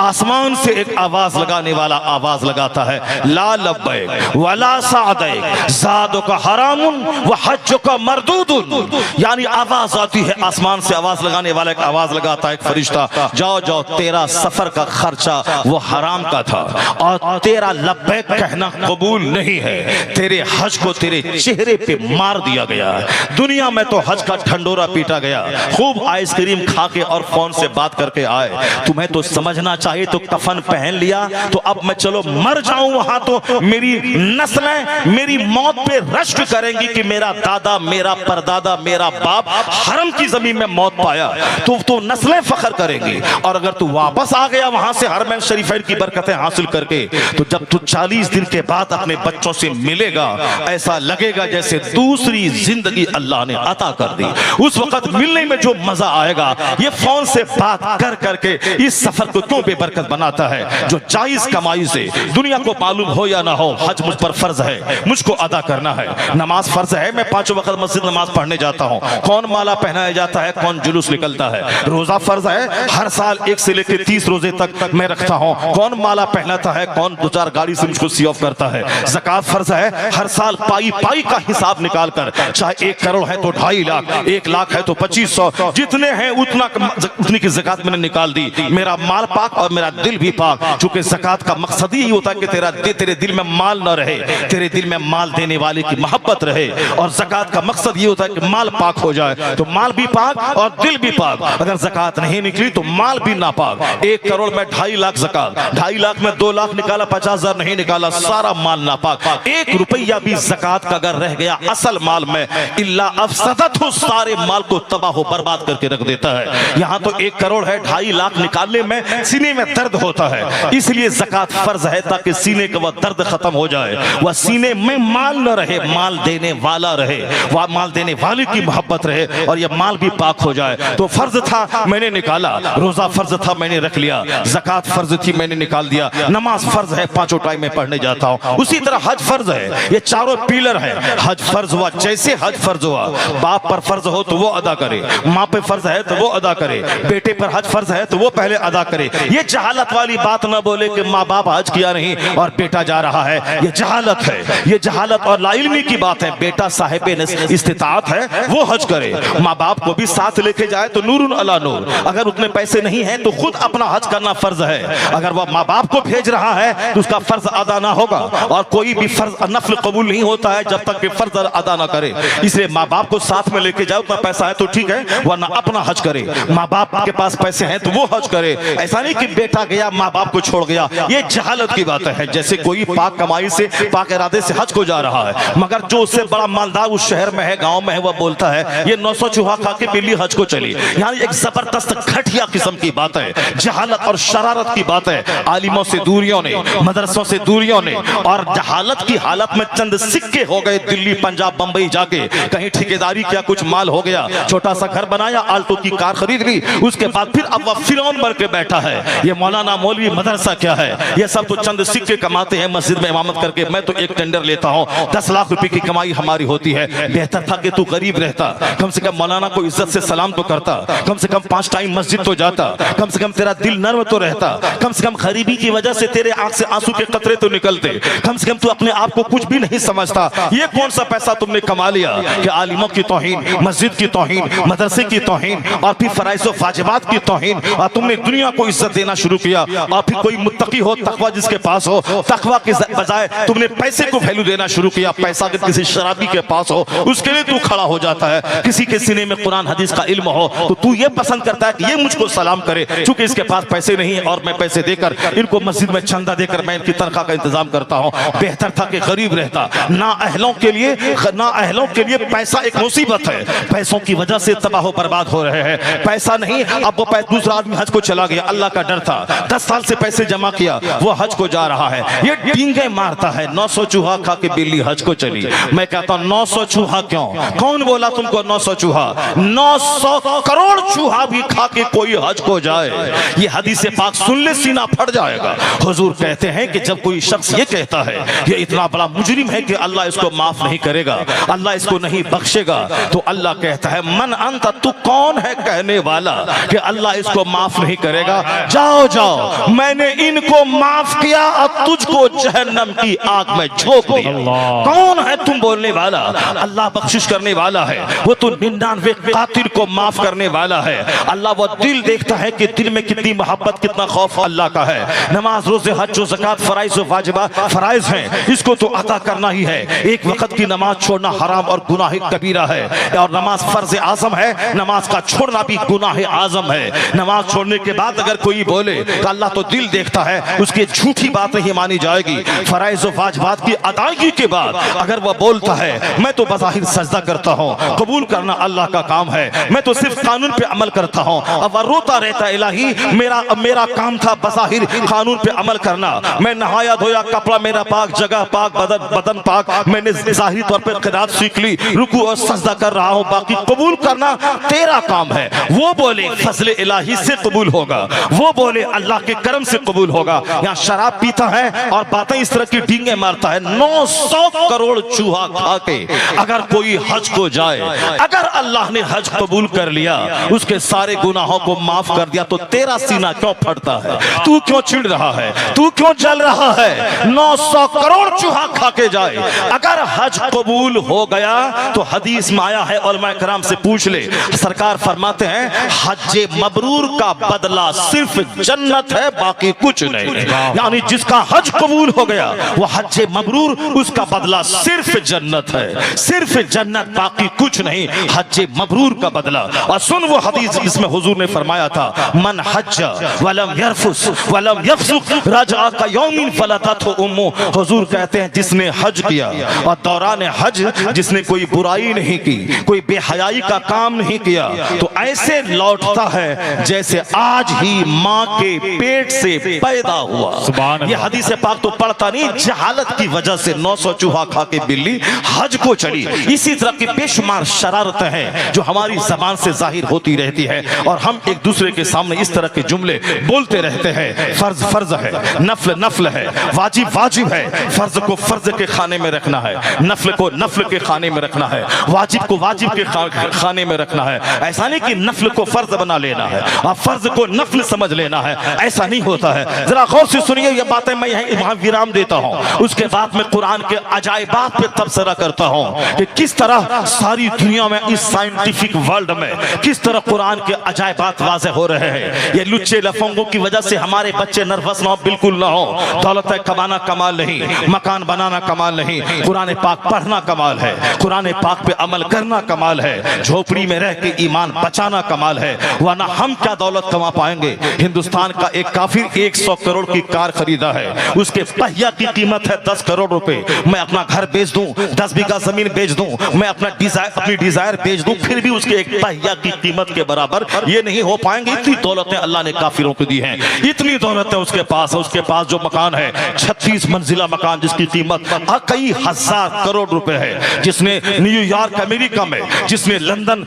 आसमान से एक आवाज लगाने वाला आवाज लगाता है, ला लब्बैक वला सादैक ज़ादुका हरामुन व हज्जुका मरदूदुन। यानी आवाज आती है आसमान से, आवाज लगाने वाला एक आवाज लगाता है, एक फरिश्ता, जाओ जाओ, तेरा सफर का खर्चा वो हराम का था, और तेरा लब्बैक कहना कबूल नहीं है, तेरे हज को तेरे चेहरे पे मार दिया गया है। दुनिया में तो हज का ढंडोरा पीटा गया, खूब आइसक्रीम खा के और फोन से बात करके आए। तुम्हें तो समझना चाहिए, तो कफन पहन लिया तो अब मैं चलो मर जाऊं वहां, तो मेरी नस्लें मेरी मौत पे रश्क करेंगी कि मेरा दादा, मेरा परदादा, मेरा बाप हरम की जमीन में मौत पाया, तो नस्लें फख्र करेंगी। और अगर तू वापस आ गया वहां से हरमैन शरीफैन की बरकतें हासिल करके, तो जब तू 40 दिन के बाद अपने बच्चों से मिलेगा, ऐसा लगेगा जैसे दूसरी जिंदगी अल्लाह ने अता कर दी। उस वक्त मिलने में जो मजा आएगा, ये फोन से बात कर करके इस सफर को क्यों बेबरकत बनाता है। जो जायज कमाई से, दुनिया को मालूम हो या ना हो, हज मुझ पर फर्ज है, मुझको अदा करना है। नमाज फर्ज है, मैं 5 वक्त मस्जिद नमाज पढ़ने जाता हूँ। कौन माला पहनाया जाता है, कौन जुलूस निकलता है। रोजा फर्ज है, हर साल 1 से लेकर 30 रोजे तक मैं रखता हूँ। कौन माला पहनाता है, कौन 2-4 गाड़ी से मुझको सी ऑफ करता है। ज़कात फर्ज है, हर साल पाई पाई का हिसाब निकाल कर, चाहे 1 करोड़ है तो 2.5 लाख, 1 लाख है तो 2500, जितने हैं उतनी की ज़कात मैंने निकाल दी। मेरा माल पाक और मेरा दिल भी पाक, चूंकि ज़कात का मकसद ही होता है कि तेरे दिल में माल न रहे, तेरे दिल में माल देने वाले की मोहब्बत रहे। और ज़कात का मकसद ये होता है कि माल पाक हो जाए, तो माल भी पाक और दिल भी पाक। अगर ज़कात नहीं निकली तो माल भी नापाक। 1 करोड़ में 2.5 लाख ज़कात, 2.5 लाख में 2 लाख निकाला, 50,000 नहीं निकाला, सारा माल नापाक। 1 रुपया भी ज़कात का अगर रह गया असल माल में, इल्ला अफसदतहु, सारे माल को तबाह बर्बाद करके रख देता है। यहाँ तो 1 करोड़ है, 2.5 लाख निकालने में सीने में दर्द होता है, इसलिए ज़कात फर्ज है ताकि सीने का वह दर्द खत्म हो जाए, वह सीने में माल न रहे, माल देने वाला रहे, वह माल देने वाले की मोहब्बत रहे, और यह माल भी पाक हो जाए। तो फर्ज था मैंने निकाला, रोजा फर्ज था मैंने रख लिया, ज़कात फर्ज थी मैंने निकाल दिया, नमाज फर्ज है 5 टाइम में पढ़ने जाता हूँ। उसी तरह हज फर्ज है, ये चारों पिलर है। हज फर्ज हुआ, जैसे हज फर्ज हुआ, बाप पर फर्ज हो तो वो अदा करे, माँ पे फर्ज है तो वो अदा करे, बेटे पर हज फर्ज है तो वो पहले अदा करे। ये जहालत वाली बात ना बोले कि माँ बाप हज किया नहीं और बेटा जा रहा है, ये जहालत है, ये जहालत और लाइल्मी की बात है। बेटा साहिब इस्तिताअत है, वो हज करे, माँ बाप को भी साथ लेके जाए तो नूरुन अला नूर। अगर उतने पैसे नहीं है तो खुद अपना हज करना फर्ज है। अगर वह माँ बाप को भेज रहा है तो उसका फर्ज अदा ना होगा, और कोई भी फर्ज नफल कबूल नहीं होता है जब तक कि फर्ज अदा ना करे। इसलिए माँ बाप को साथ में लेके जाओ, उतना पैसा है तो ठीक है, वरना अपना हज करे। माँ बाप के पास पैसे हैं तो वो हज करे, ऐसा नहीं कि बेटा गया माँ बाप को छोड़ गया। ये जहालत की बात है। जैसे कोई पाक कमाई से, पाक इरादे से हज को जा रहा है, मगर जो उससे बड़ा मालदार उस शहर में है, गांव में है, वह बोलता है ये 900 चूहा खा के बिल्ली हज को चली। यानी एक जबरदस्त घटिया किस्म की बात है, जहालत और शरारत की बात है। आलिमों से दूरियों ने, मदरसों से दूरियों ने, और जहालत की हालत में चंद सिक्के हो गए, दिल्ली पंजाब बंबई जाके कहीं ठेकेदारी किया, कुछ माल हो गया, छोटा सा घर बनाया, आल्टो की कार खरीद ली, उसके बाद फिर अब वह फिरौन बन के बैठा है। ये मौलाना मौलवी, मदरसा क्या है, ये सब तो चंद सिक्के कमाते हैं मस्जिद में इमामत करके। मैं तो एक टेंडर लेता हूँ, 10 लाख रुपए की कमाई हमारी होती है। बेहतर था कि तू गरीब रहता, कम से कम मौलाना को इज्जत से सलाम तो करता, कम से कम 5 टाइम मस्जिद तो जाता, कम से कम तेरा दिल नर्म तो रहता, कम से कम गरीबी की वजह से तेरे आंख से आंसू के कतरे तो निकलते, कम से कम तू अपने आप को कुछ भी नहीं समझता। ये कौन सा पैसा तुमने कमा लिया कि आलिमों की तौहीन, मस्जिद की तौहीन, मदरसे की तौहीन और फिर फराइज़ व वाजिबात की तौहीन, और तुमने दुनिया को इज्जत देना शुरू किया। और फिर कोई मुत्तकी हो, तकवा जिसके पास हो, तकवा के बजाय तुमने पैसे को वैल्यू देना शुरू किया। पैसा किसी शराबी के पास हो, उसके लिए तू खड़ा हो जाता है। किसी के सीने में कुरान हदीस का इल्म हो तो तू ये पसंद करता है कि ये मुझको सलाम करे, क्योंकि इसके पास पैसे नहीं और मैं पैसे देकर इनको मस्जिद में चंदा देकर मैं इनकी तनख्वाह का इंतजाम करता हूँ। बेहतर था कि गरीब रहता। ना अहलों के लिए पैसा एक मुसीबत है, पैसों की वजह से तबाह बर्बाद हो रहे हैं। पैसा नहीं, अब वो दूसरा आदमी हज को चला गया, अल्लाह का डर था, 10 साल से पैसे जमा किया, वो हज को जा रहा है, ये डींगे मारता है। 900 चूहा खा के बिल्ली हज को चली। मैं कहता हूं 900 चूहा क्यों? कौन बोला तुमको 900 चूहा? 900 करोड़ चूहा भी खा के कोई हज को जाए, ये हदीस पाक सुन ले सीना फट जाएगा। हुजूर कहते हैं कि जब कोई शख्स ये कहता है ये इतना बड़ा मुजरिम है कि अल्लाह इसको माफ नहीं करेगा, अल्लाह इसको नहीं बख्शेगा, तो अल्लाह कहता है मन अंत, तू कौन है कहने वाला कि अल्लाह इसको माफ नहीं करेगा? जाओ जाओ, मैंने इनको माफ किया और तुझको जहन्नम की आग में झोंक दिया। कौन है तुम बोलने वाला? अल्लाह बख्शिश करने वाला है, वो तो 99 कातिल को माफ करने वाला है। अल्लाह वो दिल देखता है कि दिल में कितनी मोहब्बत, कितना खौफ अल्लाह का है। नमाज, रोजे, हज, ज़कात फराइज़ व वाजिबात फराइज़ हैं, इसको तो अदा करना ही है। एक वक्त की नमाज छोड़ना हराम और गुनाह कबीरा है, और नमाज फर्ज आजम है, नमाज का छोड़ना भी गुनाह आजम है। नमाज छोड़ने के बाद अगर कोई बोले तो अल्लाह तो दिल देखता है, उसकी झूठी बात नहीं मानी जाएगी। फराइज़ व वाजिबात की अदायगी के बाद अगर वह बोलता है मैं तो बज़ाहिर सजदा करता हूँ, कबूल करना अल्लाह का काम है, मैं तो सिर्फ कानून पे अमल करता हूँ, अब वह रोता रहता है इलाही मेरा काम था बज़ाहिर कानून पे अमल करना, मैं नहाया धोया, कपड़ा मेरा पाक, जगह पाक, बदन पाक, मैंने ज़ाहिरी तौर पे क़िरात सीख ली, रुकू और सजदा कर रहा हूँ, बाकी कबूल करना तेरा काम है। वो बोले फजल इलाही से कबूल होगा, वो बोले अल्लाह के करम से कबूल होगा। यहाँ शराब पीता है और बातें इस तरह की डींगे मारता है। 900 करोड़ चूहा खा के अगर कोई हज को जाए, अगर अल्लाह ने हज कबूल कर लिया, उसके सारे गुनाहों को माफ कर दिया, तो तेरा सीना क्यों फटता है? तू क्यों चिढ़ रहा है? तू क्यों जल रहा है? 900 करोड़ चूहा खा के जाए, अगर हज कबूल हो गया तो हदीस में आया है, उलमा कराम से पूछ ले, सरकार फरमाते हैं हज मबरूर का बदला सिर्फ जन्नत है, बाकी कुछ नहीं। यानी जिसका हज कबूल हो गया वो हज मबरूर, उसका बदला सिर्फ जन्नत है, सिर्फ जन्नत, बाकी कुछ नहीं, हज मबरूर का बदला। और सुन वो हदीस जिसमें हुजूर ने फरमाया था मन हज वलम यरफुस वलम यफसुक रजा का यौमिन फलततहु उम्मु। हुजूर कहते हैं जिसने हज किया और दौरान हज जिसने कोई बुराई नहीं की, कोई बेहयाई का काम नहीं किया, तो ऐसे लौटता है जैसे आज ही माँ के पेट से पैदा हुआ। ये हदीस पाक तो पढ़ता नहीं, जहालत की वजह से 900 चूहा खा के बिल्ली हज को चली। इसी तरह की बेशुमार शरारतें हैं जो हमारी जबान से जाहिर होती रहती है, और हम एक दूसरे के सामने इस तरह के जुमले बोलते रहते हैं। फर्ज फर्ज है, नफल नफल है, वाजिब वाजिब है। फर्ज को फर्ज के खाने में रखना है, नफल को नफल के खाने में रखना है, वाजिब को वाजिब के खाने में रखना है। ऐसा नहीं कि नफल को फर्ज बना लेना है और फर्ज को नफल समझ लेना है, ऐसा नहीं होता है। जरा गौर से सुनिए ये बातें, मैं वहां विराम देता हूं, उसके बाद मैं कुरान के अजायबात पे तबसरा करता हूं कि किस तरह सारी दुनिया में, इस साइंटिफिक वर्ल्ड में किस तरह कुरान के अजायबात वाज़े हो रहे हैं। ये लुच्चे लफंगों की वजह से हमारे बच्चे नर्वस ना हो, बिल्कुल ना हो। दौलत कमाना कमाल नहीं, मकान बनाना कमाल नहीं, कुरान पाक पढ़ना कमाल है, कुरान पाक पे अमल करना कमाल है, झोपड़ी में रह के ईमान बचाना कमाल है। वरना हम क्या दौलत कमा पाएंगे? हिंदुस्तान का एक काफिर 100 करोड़ की कार खरीदा है, उसके पहिया की कीमत है 10 करोड़ रुपए। मैं अपना घर बेच दूं, 10 बीघा जमीन बेच दूं, मैं अपनी डिजायर बेच दूं, फिर भी उसके एक पहिया की कीमत के बराबर ये नहीं हो पाएंगे। इतनी दौलतें अल्लाह ने काफिरों को दी हैं, इतनी दौलतें उसके पास है। उसके पास जो मकान है 36 मंजिला मकान, जिसकी कीमत कई हजार करोड़ रुपए है, जिसने न्यूयॉर्क अमेरिका में, जिसने लंदन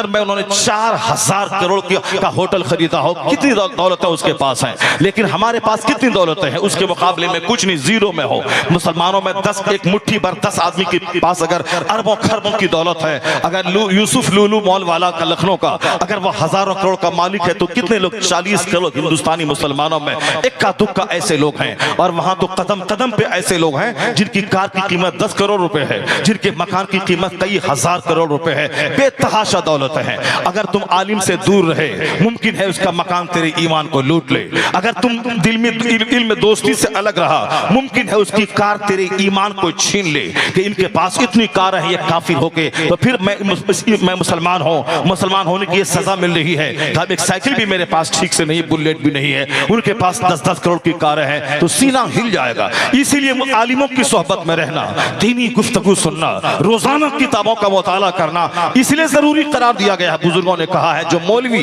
में उन्होंने 4000 करोड़ का होटल खरीदा हो कितनी दौलत है उसके पास है, लेकिन हमारे पास कितनी दौलत है उसके मुकाबले में कुछ नहीं, जीरो में हो। मुसलमानों में 10 एक मुट्ठी भर 10 आदमी के पास अगर अरबों खरबों की दौलत है, अगर यूसुफ लुलू मॉल वाला का लखनऊ का अगर वो हजारों करोड़ का मालिक है, तो कितने लोग 40 करोड़ हिंदुस्तानी मुसलमानों में इक्का दुक्का ऐसे लोग हैं। और वहां तो कदम कदम पे ऐसे लोग हैं जिनकी कार की कीमत 10 करोड़ रुपए है, जिनके मकान की कीमत कई हजार करोड़ रुपए है, बेतहाशा दौलत है। अगर तुम आलिम से दूर रहे, मुमकिन है उसका मकान तेरे ईमान को लूट ले। अगर तुम दिल में इल्म दोस्ती से अलग रहा, मुमकिन है उसकी कार तेरे ईमान को छीन ले कि इनके पास इतनी कार है, ये काफिर होके तो फिर मैं मुसलमान हूं, मुसलमान होने की ये सजा मिल रही है। एक साइकिल भी मेरे पास ठीक से नहीं, बुलेट भी नहीं है, उनके पास 10-10 करोड़ की कार है, तो सीना हिल जाएगा। इसीलिए आलिमों की सोहबत में रहना, दीनी गुफ्तगू सुनना, रोजाना किताबों का मुताला करना इसलिए जरूरी करार दिया गया है। बुजुर्गों ने कहा है जो मौलवी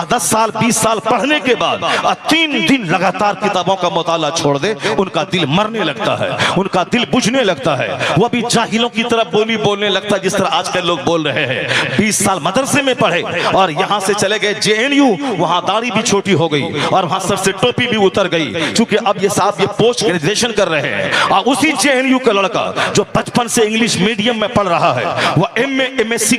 10 साल 20 साल पढ़ने के बाद 3 दिन लगातार किताबों का मुताला छोड़ दे, उनका दिल मरने लगता है, उनका दिल बुझने लगता है, वो भी जाहिलों की तरह बोलने लगता है जिस तरह आजकल लोग बोल रहे हैं। 20 साल मदरसे में पढ़े और यहां से चले गए JNU, वहां दाढ़ी भी छोटी हो गई और वहां सर से टोपी भी उतर गई, क्योंकि अब ये साहब ये पोस्ट ग्रेजुएशन कर रहे हैं। और उसी JNU का लड़का जो बचपन से इंग्लिश मीडियम में पढ़ रहा है, वो MA MSc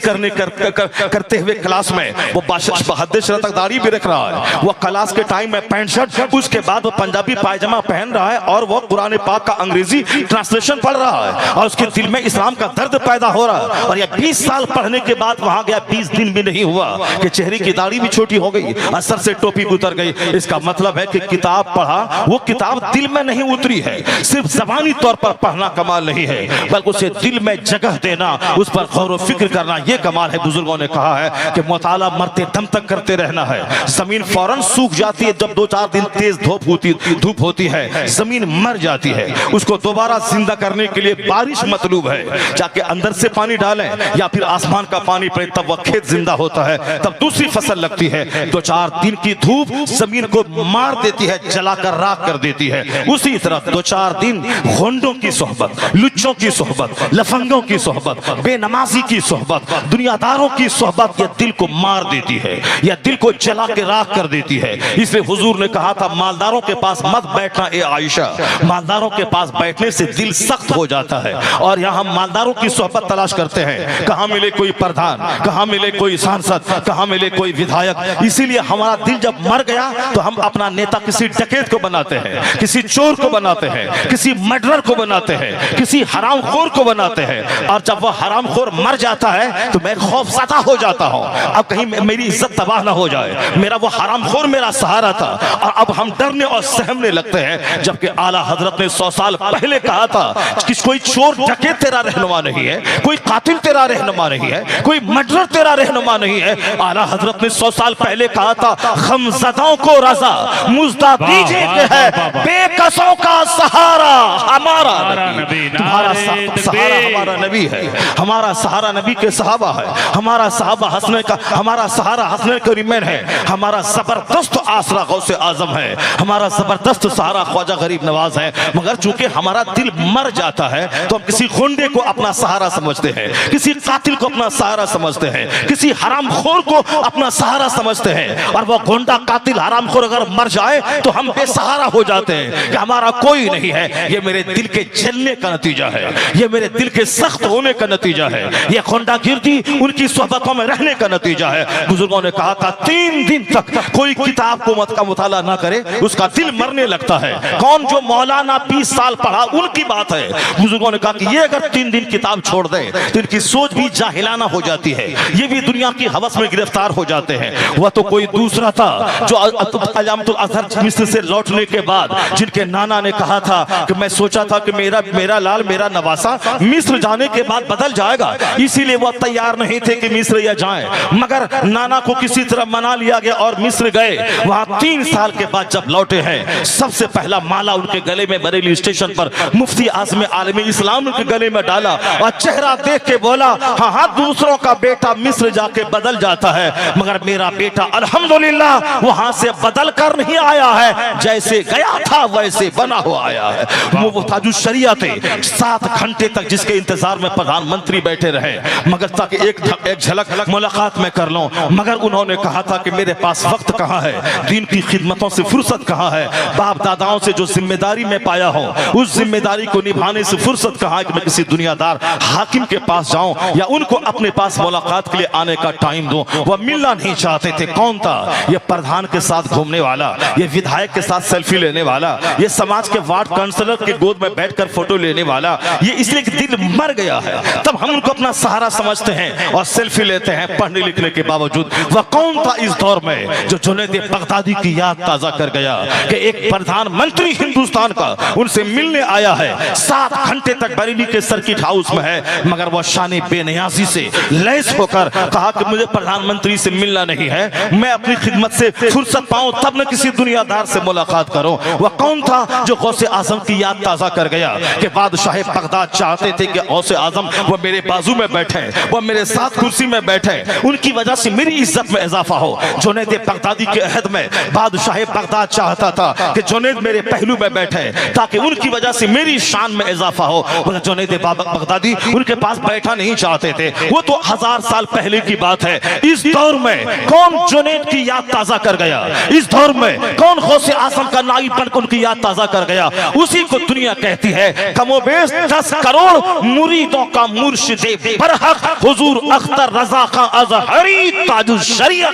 करते हुए क्लास में वो 72 तक दाढ़ी भी रख रहा है, वो क्लास के टाइम में पैंट शर्ट, उसके बाद वो पंजाबी पायजामा पहन रहा है और वो कुरान पाक का अंग्रेजी ट्रांसलेशन पढ़ रहा है और उसके दिल में इस्लाम का दर्द पैदा हो रहा है। और ये 20 साल पढ़ने के बाद वहां गया, 20 दिन भी नहीं हुआ कि चेहरे की दाढ़ी भी छोटी हो गई और सर से टोपी उतर गई। इसका मतलब है कि किताब पढ़ा, वो किताब दिल में नहीं उतरी है। सिर्फ जबानी तौर पर पढ़ना कमाल नहीं है, बल्कि उसे दिल में जगह देना, उस पर गौर व फिक्र करना, यह कमाल है। बुजुर्गों ने कहा है कि मुताला मरते दम तक करते रहना है। जमीन फौरन सूख जाती है जब 2-4 दिन तेज धूप होती है, जमीन मर जाती है। उसको दोबारा जिंदा करने के लिए बारिश मतलूब है, जाके अंदर से पानी डालें या फिर आसमान का पानी पड़े, तब वह खेत जिंदा होता है, तब दूसरी फसल लगती है। 2-4 दिन की धूप जमीन को मार देती है, जलाकर राख कर देती है। उसी तरह 2-4 दिन घोंडों की सोहबत, लुच्चों की सोहबत, लफंगों की सोहबत, बेनमाजी की सोहबत, दुनियादारों की सोहबत, यह दिल को मार देती है, यह दिल को जला के राख कर देती है। इसलिए हुजूर ने कहा था मालदारों के पास मत बैठना ए आयशा, मालदारों के पास बैठने से दिल सख्त हो जाता है। और यहाँ हम मालदारों की सोहबत तलाश करते हैं, कहाँ मिले कोई प्रधान, कहाँ मिले कोई सांसद, कहाँ मिले कोई विधायक। इसीलिए हमारा दिल जब मर गया तो हम अपना नेता किसी डकैत को बनाते हैं, किसी चोर को बनाते हैं, किसी मर्डरर को बनाते हैं, किसी हरामखोर को बनाते हैं। और जब वह हरामखोर मर जाता है तो मैं खौफज़दा हो जाता हूँ, अब कहीं मेरी इज्जत तबाह ना हो जाए, मेरा वो हरामखोर मेरा सहारा था। और अब हम डरने और सहमने लगते हैं, जबकि आला हजरत ने 100 साल पहले कहा था कि कोई चोर डकैत तेरा रहनुमा नहीं है, कोई कातिल तेरा रहनुमा नहीं है, कोई मर्डरर तेरा रहनुमा नहीं है। आला हजरत ने 100 साल पहले कहा था गमज़दों को रज़ा मुज़दा दीजिए कि है बेकसों का सहारा हमारा नबी। तुम्हारा सहारा हमारा नबी है, हमारा सहारा नबी के सहाबा है, हमारा सहाबा हसने का, हमारा सहारा हसने करीमैन है, हमारा जबरदस्त आसरा गौसे आजम है, हमारा जबरदस्त सहारा ख्वाजा गरीब नवाज है। मगर चूंकि हमारा दिल मर जाता है तो हम किसी गुंडे को अपना सहारा समझते हैं, किसी कातिल को अपना सहारा समझते हैं, किसी हरामखोर को अपना सहारा समझते हैं। और वो गुंडा कातिल हरामखोर अगर मर जाए तो हम बेसहारा हो जाते हैं कि हमारा कोई नहीं है। ये मेरे दिल के जलने का नतीजा है, ये मेरे दिल के सख्त होने का नतीजा है, ये गुंडागिर्दी उनकी सोहबतों में रहने का नतीजा है। बुजुर्गों ने कहा था 3 दिन तक कोई किताब को मत का मुताला ना करे, उसका दिल मरने लगता है। कौन जो मौलाना 20 साल पढ़ा उनकी बात है। बुजुर्गों ने कहा कि ये अगर 3 दिन किताब छोड़ दे तो इनकी सोच भी जाहिलाना हो जाती है, ये भी दुनिया की हवस में गिरफ्तार हो जाते हैं। वह तो कोई दूसरा था जो अल्लामातुल अज़हर मिस्र से लौटने के बाद जिनके नाना ने कहा था कि मैं सोचा था कि मेरा लाल मेरा नवासा मिस्र जाने के बाद बदल जाएगा, इसीलिए वह तैयार नहीं थे कि मिस्र या जाएं। मगर नाना को किसी तरह मना लिया गया और मिस्र गए। वहां 3 साल के बाद जब लौटे हैं, सबसे पहला माला उनके गले में बरेली स्टेशन पर मुफ्ती आज़म आलमी इस्लाम उनके गले में डाला और चेहरा देख के बोला, हाँ दूसरों का बेटा मिस्र जाके बदल जाता है, मगर मेरा बेटा अल्हम्दुलिल्लाह वहां से बदल कर नहीं आया है, जैसे गया था वैसे बना हुआ आया है। वो ताजुश शरिया थे, 7 घंटे तक जिसके इंतजार में प्रधानमंत्री बैठे रहे, मगर ताकि एक झलक मुलाकात में कर लो, मगर उन्होंने कहा था कि मेरे पास वक्त वक्त कहाँ है, दीन की खिदमतों से फुर्सत कहाँ है, बाप दादाओं से जो जिम्मेदारी मैं पाया हूँ उस जिम्मेदारी को निभाने से फुर्सत कहाँ है कि मैं किसी दुनियादार हाकिम के पास जाऊं या उनको अपने पास मुलाकात के लिए आने का टाइम दूं। वह मिलना नहीं चाहते थे। कौन था? ये प्रधान के साथ घूमने वाला, ये विधायक के साथ सेल्फी लेने वाला, ये समाज के वार्ड काउंसलर के गोद में बैठकर फोटो लेने वाला, ये इसलिए कि दिल मर गया है तब हम उनको अपना सहारा समझते हैं और सेल्फी लेते हैं पढ़ने लिखने के बावजूद। वह कौन था इस दौर में जो जुनैद बगदादी की याद ताजा कर गया कि एक प्रधानमंत्री हिंदुस्तान का उनसे मिलने आया है, 7 घंटे तक बरेली के सर्किट हाउस में है, मगर वह शान बेनियाजी से लैस होकर कहा कि मुझे प्रधानमंत्री से मिलना नहीं है, मैं अपनी खिदमत से फुर्सत पाऊं तब न किसी दुनियादार से मुलाकात करूं। वह कौन था जो गौसे आजम की याद ताजा कर गया कि बादशाह बगदाद चाहते थे कि गौसे आजम वो मेरे बाजू में बैठे, वो मेरे साथ कुर्सी में बैठे, उनकी वजह से मेरी इज्जत में इजाफा हो। जुनैद बगदादी के अहद में बादशाह बगदाद चाहता था कि जुनैद मेरे पहलू में बैठे ताकि उनकी वजह से मेरी शान में इजाफा हो, मगर जुनैद बगदादी उनके पास बैठा नहीं चाहते थे। वो तो 1000 साल पहले की बात है। इस दौर में कौन जुनैद की याद ताजा कर गया? इस दौर में कौन गौसे आजम का नाइब बनकर उनकी याद ताजा कर गया? उसी को दुनिया कहती है कमोबेश 10 करोड़ मुरीदों का मुर्शिद बरहक हुजूर अख्तर रजा खां अजहरी ताजुश शरीयत।